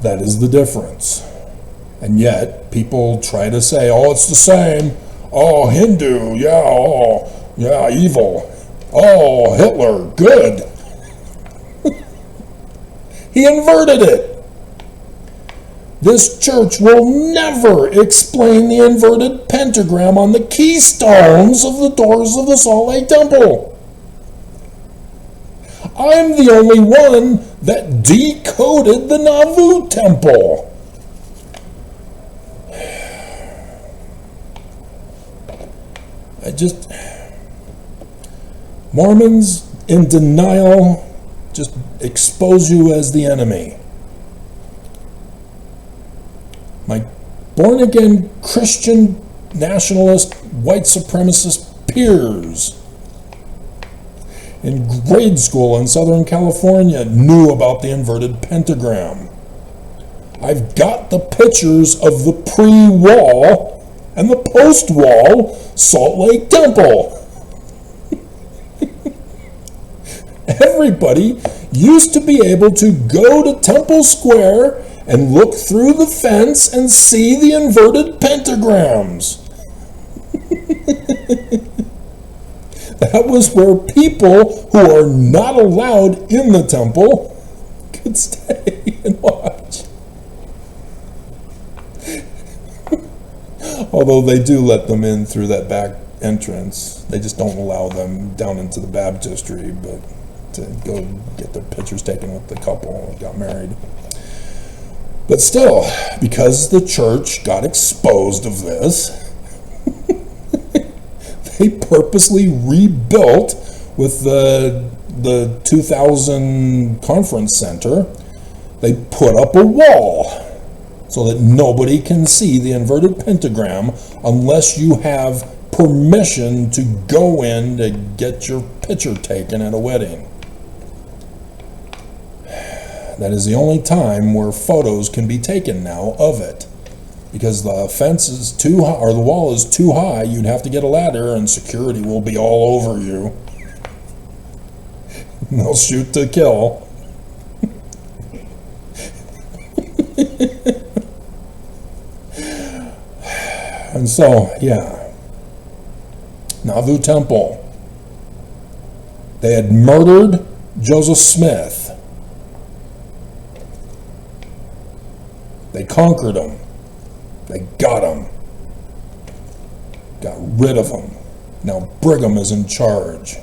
[SPEAKER 1] That is the difference. And yet, people try to say, oh, it's the same. Oh, Hindu, yeah, oh, yeah, evil. Oh, Hitler, good. He inverted it. This church will never explain the inverted pentagram on the keystones of the doors of the Salt Lake Temple. I'm the only one that decoded the Nauvoo Temple. Mormons in denial just expose you as the enemy. My born-again Christian nationalist white supremacist peers in grade school in Southern California knew about the inverted pentagram. I've got the pictures of the pre-wall and the post-wall Salt Lake Temple. Everybody used to be able to go to Temple Square and look through the fence and see the inverted pentagrams. That was where people who are not allowed in the temple could stay and watch. Although they do let them in through that back entrance. They just don't allow them down into the baptistry, but to go get their pictures taken with the couple that got married. But still, because the church got exposed of this, they purposely rebuilt with the 2000 conference center. They put up a wall so that nobody can see the inverted pentagram unless you have permission to go in to get your picture taken at a wedding. That is the only time where photos can be taken now of it. Because the fence is too high, or the wall is too high, you'd have to get a ladder and security will be all over you. They'll shoot to kill. And so, yeah. Nauvoo Temple. They had murdered Joseph Smith. They conquered him. They got him. Got rid of him. Now Brigham is in charge.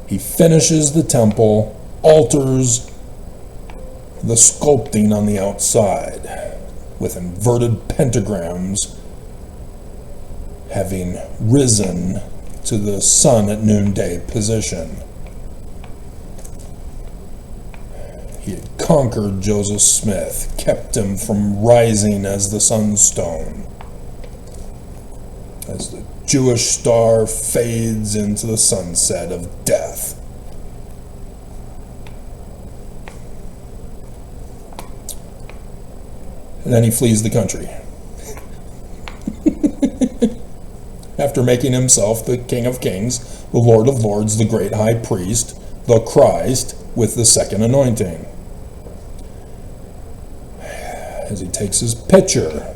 [SPEAKER 1] He finishes the temple, alters the sculpting on the outside with inverted pentagrams having risen to the sun at noonday position. He had conquered Joseph Smith, kept him from rising as the sunstone. As the Jewish star fades into the sunset of death. And then he flees the country. After making himself the King of Kings, the Lord of Lords, the great high priest, the Christ, with the second anointing. As he takes his picture,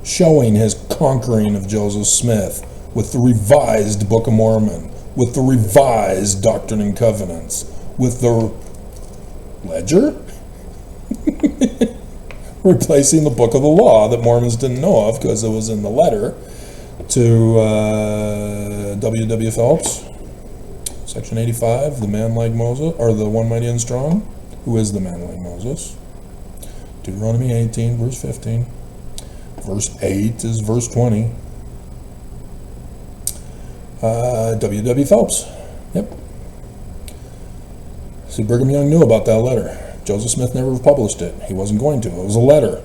[SPEAKER 1] showing his conquering of Joseph Smith with the revised Book of Mormon, with the revised Doctrine and Covenants, with the ledger, replacing the Book of the Law that Mormons didn't know of because it was in the letter to W. Phelps, Section 85, the man like Moses, or the one mighty and strong. Who is the man like Moses? Deuteronomy 18, verse 15. Verse 8 is verse 20. W. Phelps. Yep. See, Brigham Young knew about that letter. Joseph Smith never published it. He wasn't going to. It was a letter.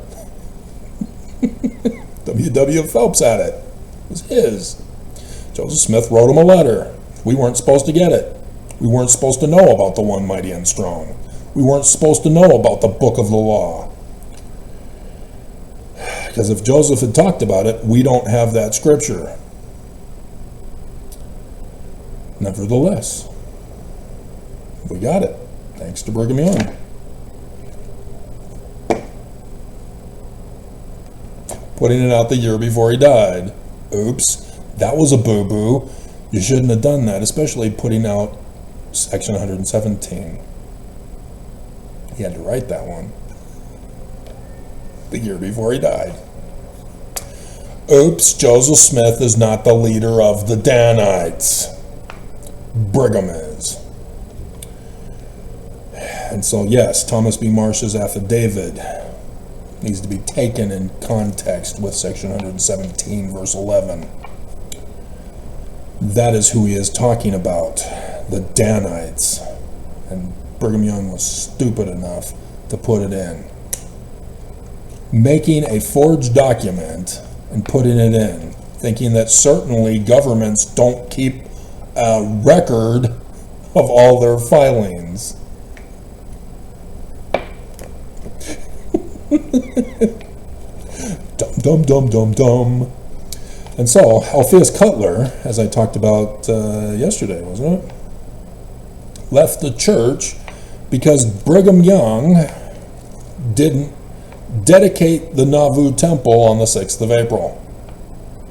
[SPEAKER 1] W. Phelps had it. It was his. Joseph Smith wrote him a letter. We weren't supposed to get it. We weren't supposed to know about the one mighty and strong. We weren't supposed to know about the Book of the Law. Because if Joseph had talked about it, we don't have that scripture. Nevertheless, we got it, thanks to Brigham Young. putting it out the year before he died. Oops, that was a boo-boo. You shouldn't have done that, especially putting out Section 117. He had to write that one the year before he died. Oops, Joseph Smith is not the leader of the Danites. Brigham is. And so, yes, Thomas B. Marsh's affidavit needs to be taken in context with Section 117, verse 11. That is who he is talking about, the Danites. And Brigham Young was stupid enough to put it in. Making a forged document and putting it in, thinking that certainly governments don't keep a record of all their filings. Dum, dum, dum, dum, dum. And so, Alpheus Cutler, as I talked about yesterday, wasn't it? Left the church because Brigham Young didn't dedicate the Nauvoo temple on the 6th of April.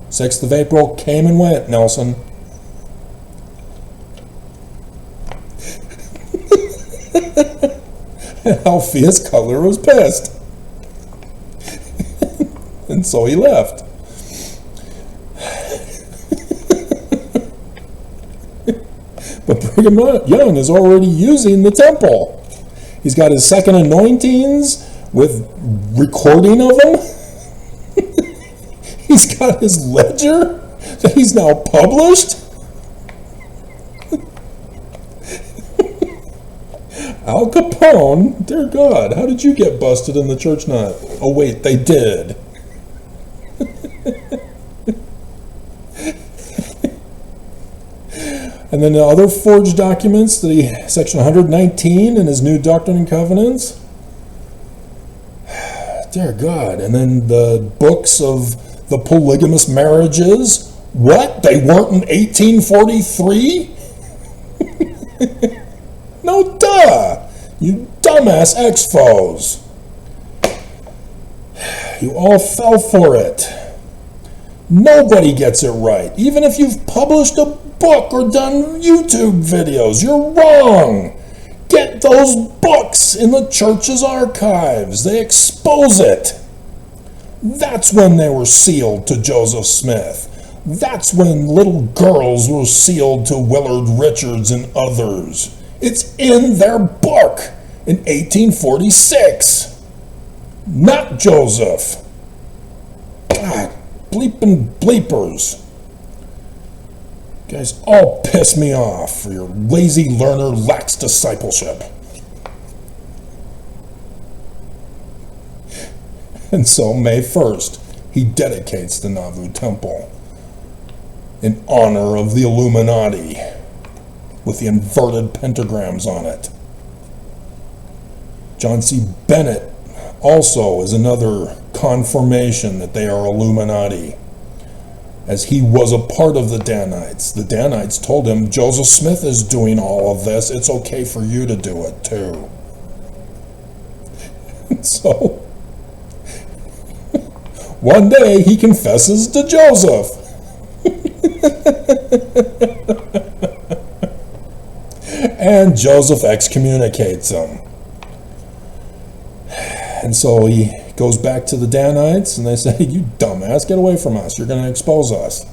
[SPEAKER 1] 6th of April came and went, Nelson. Alpheus Cutler was pissed. And so he left. But Brigham Young is already using the temple. He's got his second anointings with recording of them. He's got his ledger that he's now published. Al Capone, dear God, how did you get busted in the church knot? Oh wait, they did. And then the other forged documents, Section 119 in his New Doctrine and Covenants. Dear God. And then the books of the polygamous marriages. What? They weren't in 1843? No, duh! You dumbass ex-foes. You all fell for it. Nobody gets it right. Even if you've published a book or done YouTube videos, you're wrong. Get those books in the church's archives. They expose it. That's when they were sealed to Joseph Smith. That's when little girls were sealed to Willard Richards and others. It's in their book in 1846. Not Joseph. God, bleeping bleepers. You guys all piss me off for your lazy learner lacks discipleship. And so May 1st, he dedicates the Nauvoo temple in honor of the Illuminati with the inverted pentagrams on it. John C. Bennett also is another confirmation that they are Illuminati, as he was a part of the Danites. The Danites told him, Joseph Smith is doing all of this, it's okay for you to do it too. So, one day he confesses to Joseph. And Joseph excommunicates him. And so he goes back to the Danites, and they say, you dumbass, get away from us. You're going to expose us.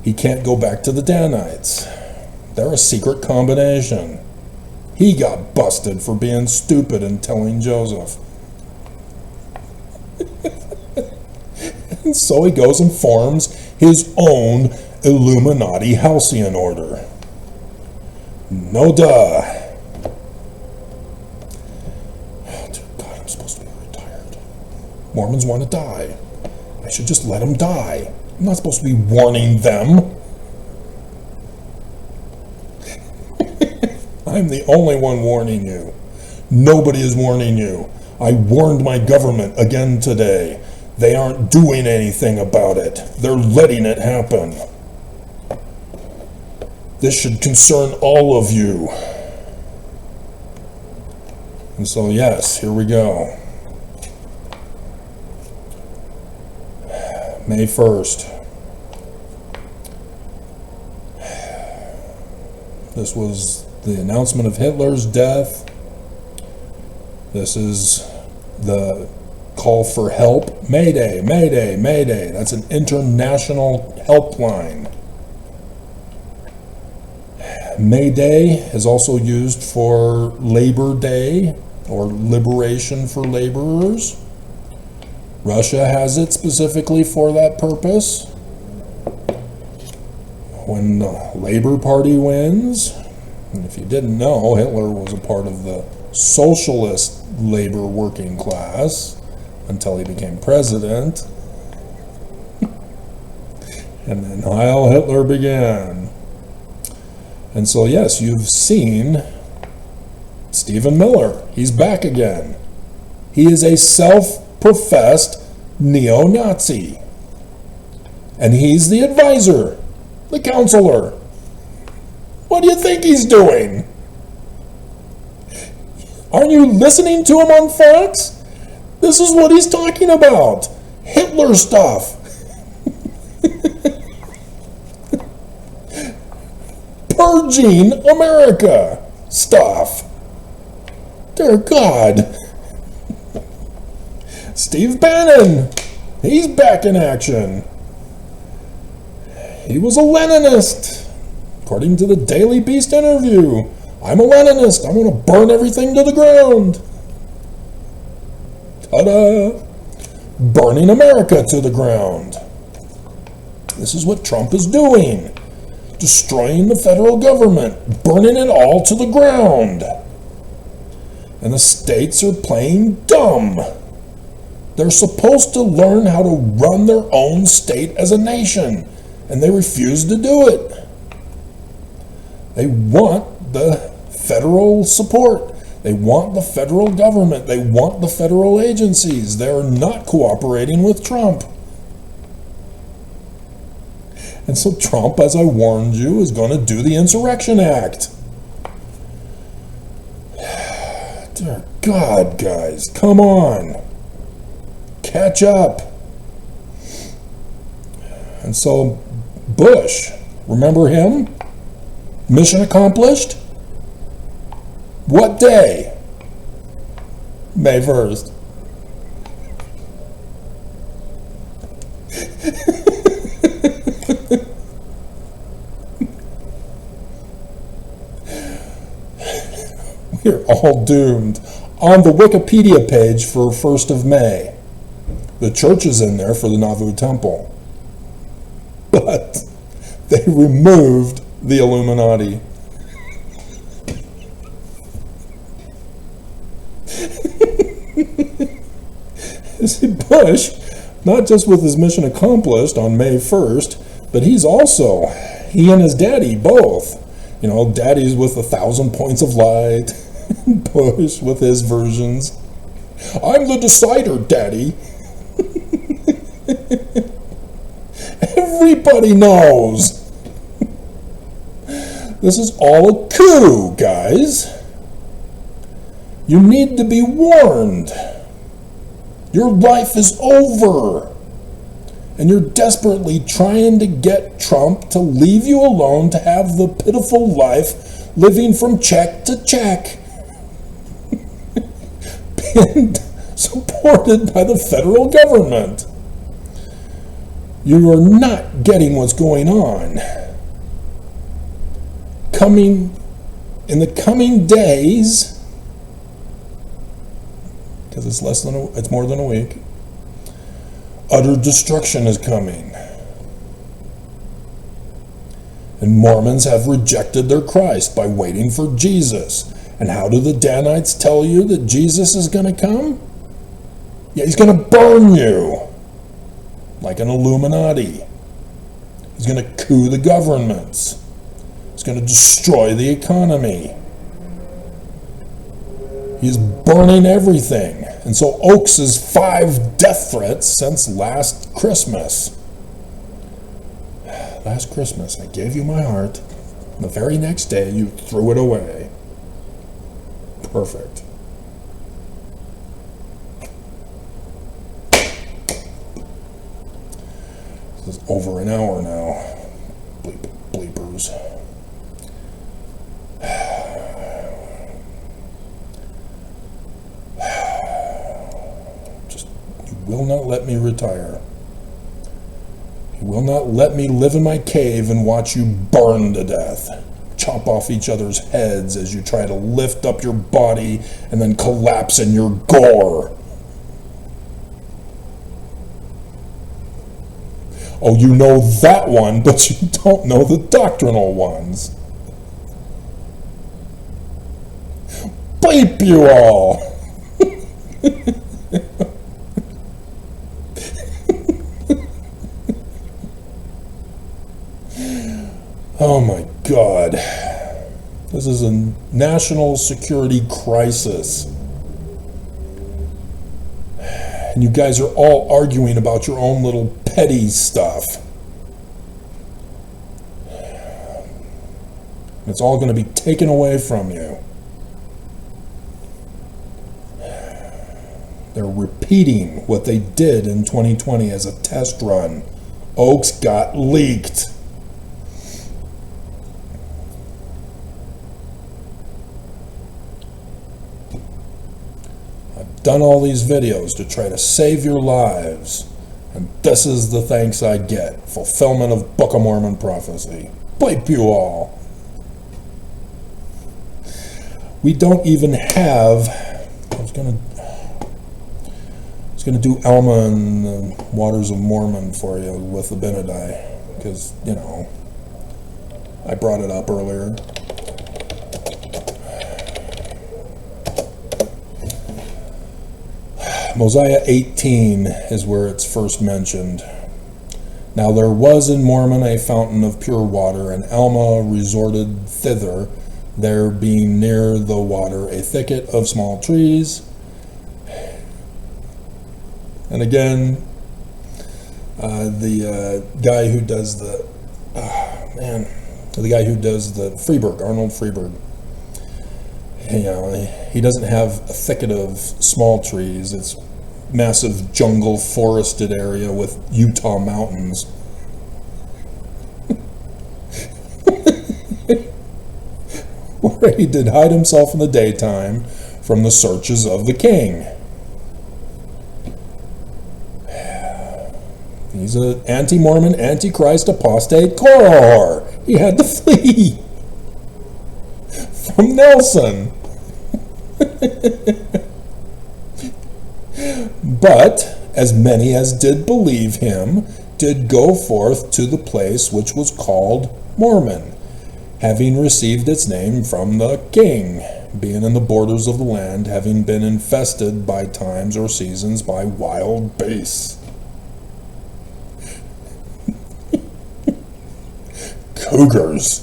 [SPEAKER 1] He can't go back to the Danites. They're a secret combination. He got busted for being stupid and telling Joseph. And so he goes and forms his own Illuminati Halcyon order. No duh. Oh, dear God, I'm supposed to be retired. Mormons want to die. I should just let them die. I'm not supposed to be warning them. I'm the only one warning you. Nobody is warning you. I warned my government again today. They aren't doing anything about it. They're letting it happen. This should concern all of you. And so, yes, here we go. May 1st. This was the announcement of Hitler's death. This is the call for help. Mayday, Mayday, Mayday. That's an international helpline. May Day is also used for Labor Day or liberation for laborers. Russia has it specifically for that purpose. When the Labor Party wins, and if you didn't know, Hitler was a part of the socialist labor working class until he became president. And then Heil Hitler began. And so yes, you've seen Stephen Miller. He's back again. He is a self-professed neo-Nazi. And he's the advisor, the counselor. What do you think he's doing? Aren't you listening to him on Fox? This is what he's talking about. Hitler stuff. Purging America stuff. Dear God. Steve Bannon. He's back in action. He was a Leninist. According to the Daily Beast interview. I'm a Leninist. I'm going to burn everything to the ground. Ta-da! Burning America to the ground. This is what Trump is doing. Destroying the federal government. Burning it all to the ground. And the states are playing dumb. They're supposed to learn how to run their own state as a nation. And they refuse to do it. They want the federal support. They want the federal government. They want the federal agencies. They're not cooperating with Trump. And so Trump, as I warned you, is going to do the Insurrection Act. Dear God, guys, come on. Catch up. And so Bush, remember him? Mission accomplished? What day? May 1st. We're all doomed. On the Wikipedia page for 1st of May, the church is in there for the Nauvoo temple. But they removed the Illuminati. See, Bush, not just with his mission accomplished on May 1st, but he and his daddy both. You know, daddy's with 1,000 points of light, Bush with his versions. I'm the decider, daddy. Everybody knows. This is all a coup, guys. You need to be warned. Your life is over. And you're desperately trying to get Trump to leave you alone to have the pitiful life living from check to check. Being supported by the federal government. You are not getting what's going on. In the coming days, because it's more than a week, utter destruction is coming. And Mormons have rejected their Christ by waiting for Jesus. And how do the Danites tell you that Jesus is going to come? Yeah, he's going to burn you. Like an Illuminati. He's going to coup the governments. He's going to destroy the economy. He's burning everything. And so Oaks' 5 death threats since last Christmas. Last Christmas, I gave you my heart. The very next day, you threw it away. Perfect. This is over an hour now. Bleepers. Just, you will not let me retire. You will not let me live in my cave and watch you burn to death. Chop off each other's heads as you try to lift up your body and then collapse in your gore. Oh, you know that one, but you don't know the doctrinal ones. Bleep you all! Oh my God. This is a national security crisis. And you guys are all arguing about your own little petty stuff. It's all going to be taken away from you. They're repeating what they did in 2020 as a test run. Oaks got leaked. I've done all these videos to try to save your lives, and this is the thanks I get. Fulfillment of Book of Mormon prophecy. Bleep you all. We don't even have, I was going to do Alma and the Waters of Mormon for you with the Benedai, because, you know, I brought it up earlier. Mosiah 18 is where it's first mentioned. Now there was in Mormon a fountain of pure water, and Alma resorted thither, there being near the water a thicket of small trees. And again, the guy who does the Freeberg, Arnold Freeberg, you know, he doesn't have a thicket of small trees. It's massive jungle forested area with Utah mountains. Where he did hide himself in the daytime from the searches of the king. He's an anti-Mormon, anti-Christ, apostate Korah. He had to flee from Nelson. But as many as did believe him did go forth to the place which was called Mormon, having received its name from the king, being in the borders of the land, having been infested by times or seasons by wild beasts. Cougars.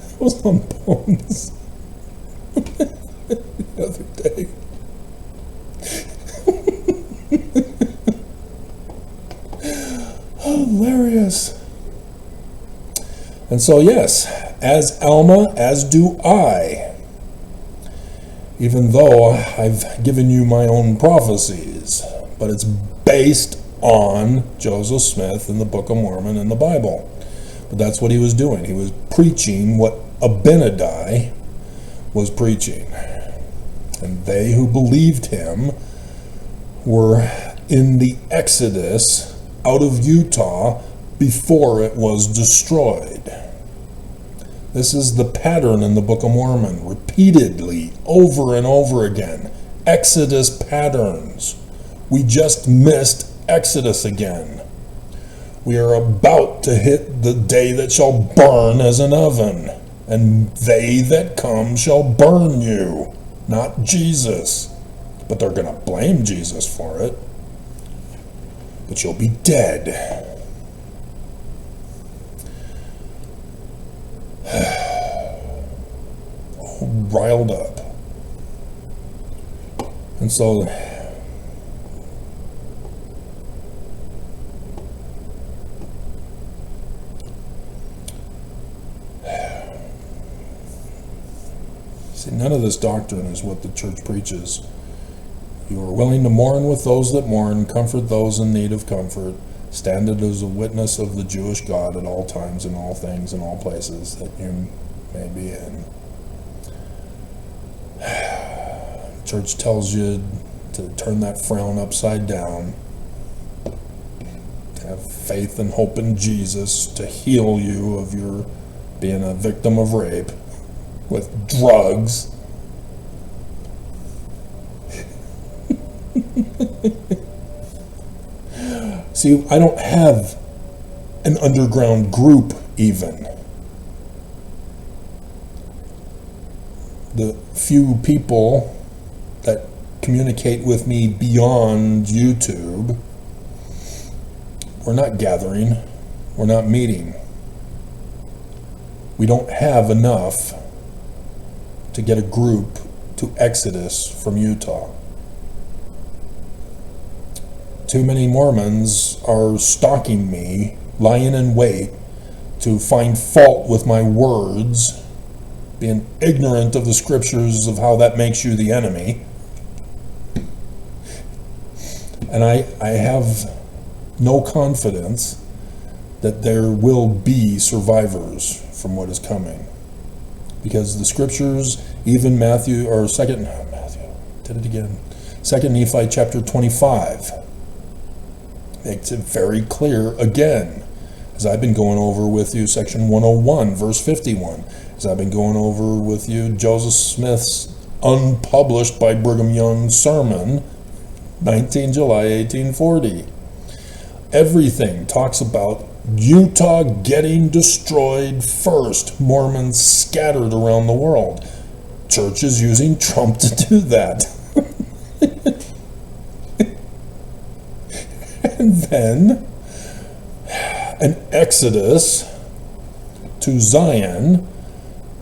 [SPEAKER 1] That was on Bones the other day. Hilarious. And so yes, as Alma, as do I, even though I've given you my own prophecies, but it's based on Joseph Smith and the Book of Mormon and the Bible. But that's what he was doing. He was preaching what Abinadi was preaching. And they who believed him were in the Exodus out of Utah before it was destroyed. This is the pattern in the Book of Mormon, repeatedly, over and over again. Exodus patterns. We just missed Exodus again. We are about to hit the day that shall burn as an oven, and they that come shall burn you, not Jesus. But they're going to blame Jesus for it. But you'll be dead. Riled up. And so see, none of this doctrine is what the church preaches. You are willing to mourn with those that mourn, comfort those in need of comfort, stand as a witness of the Jewish God at all times, in all things, in all places that you may be in. Church tells you to turn that frown upside down, to have faith and hope in Jesus to heal you of your being a victim of rape with drugs. See, I don't have an underground group even. The few people that communicate with me beyond YouTube, we're not gathering, we're not meeting. We don't have enough to get a group to Exodus from Utah. Too many Mormons are stalking me, lying in wait to find fault with my words, being ignorant of the scriptures of how that makes you the enemy. And I have no confidence that there will be survivors from what is coming. Because the scriptures, even Second Nephi chapter 25, makes it very clear again, as I've been going over with you, section 101, verse 51, as I've been going over with you, Joseph Smith's unpublished by Brigham Young sermon, 19 July 1840. Everything talks about Utah getting destroyed first, Mormons scattered around the world. Church is using Trump to do that. And then an exodus to Zion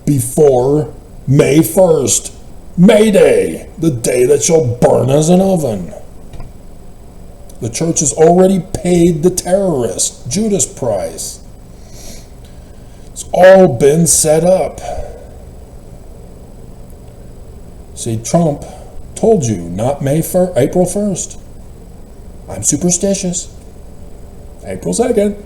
[SPEAKER 1] before May 1st, May Day, the day that shall burn as an oven. The church has already paid the terrorist Judas price. It's all been set up. See, Trump told you not April 1st. I'm superstitious. April 2nd.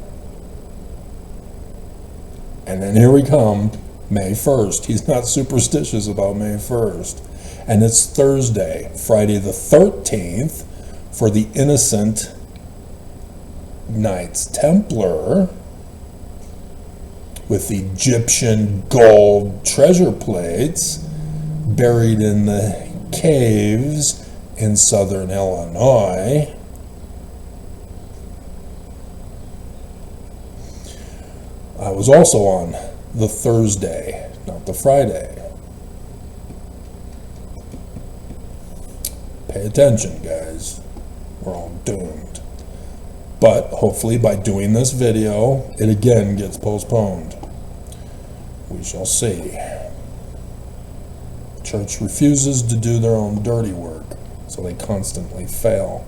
[SPEAKER 1] And then here we come, May 1st. He's not superstitious about May 1st. And it's Thursday, Friday the 13th, for the innocent Knights Templar with Egyptian gold treasure plates buried in the caves in southern Illinois. I was also on the Thursday, not the Friday. Pay attention, guys. We're all doomed. But hopefully by doing this video, it again gets postponed. We shall see. Church refuses to do their own dirty work, so they constantly fail.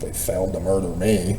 [SPEAKER 1] They failed to murder me.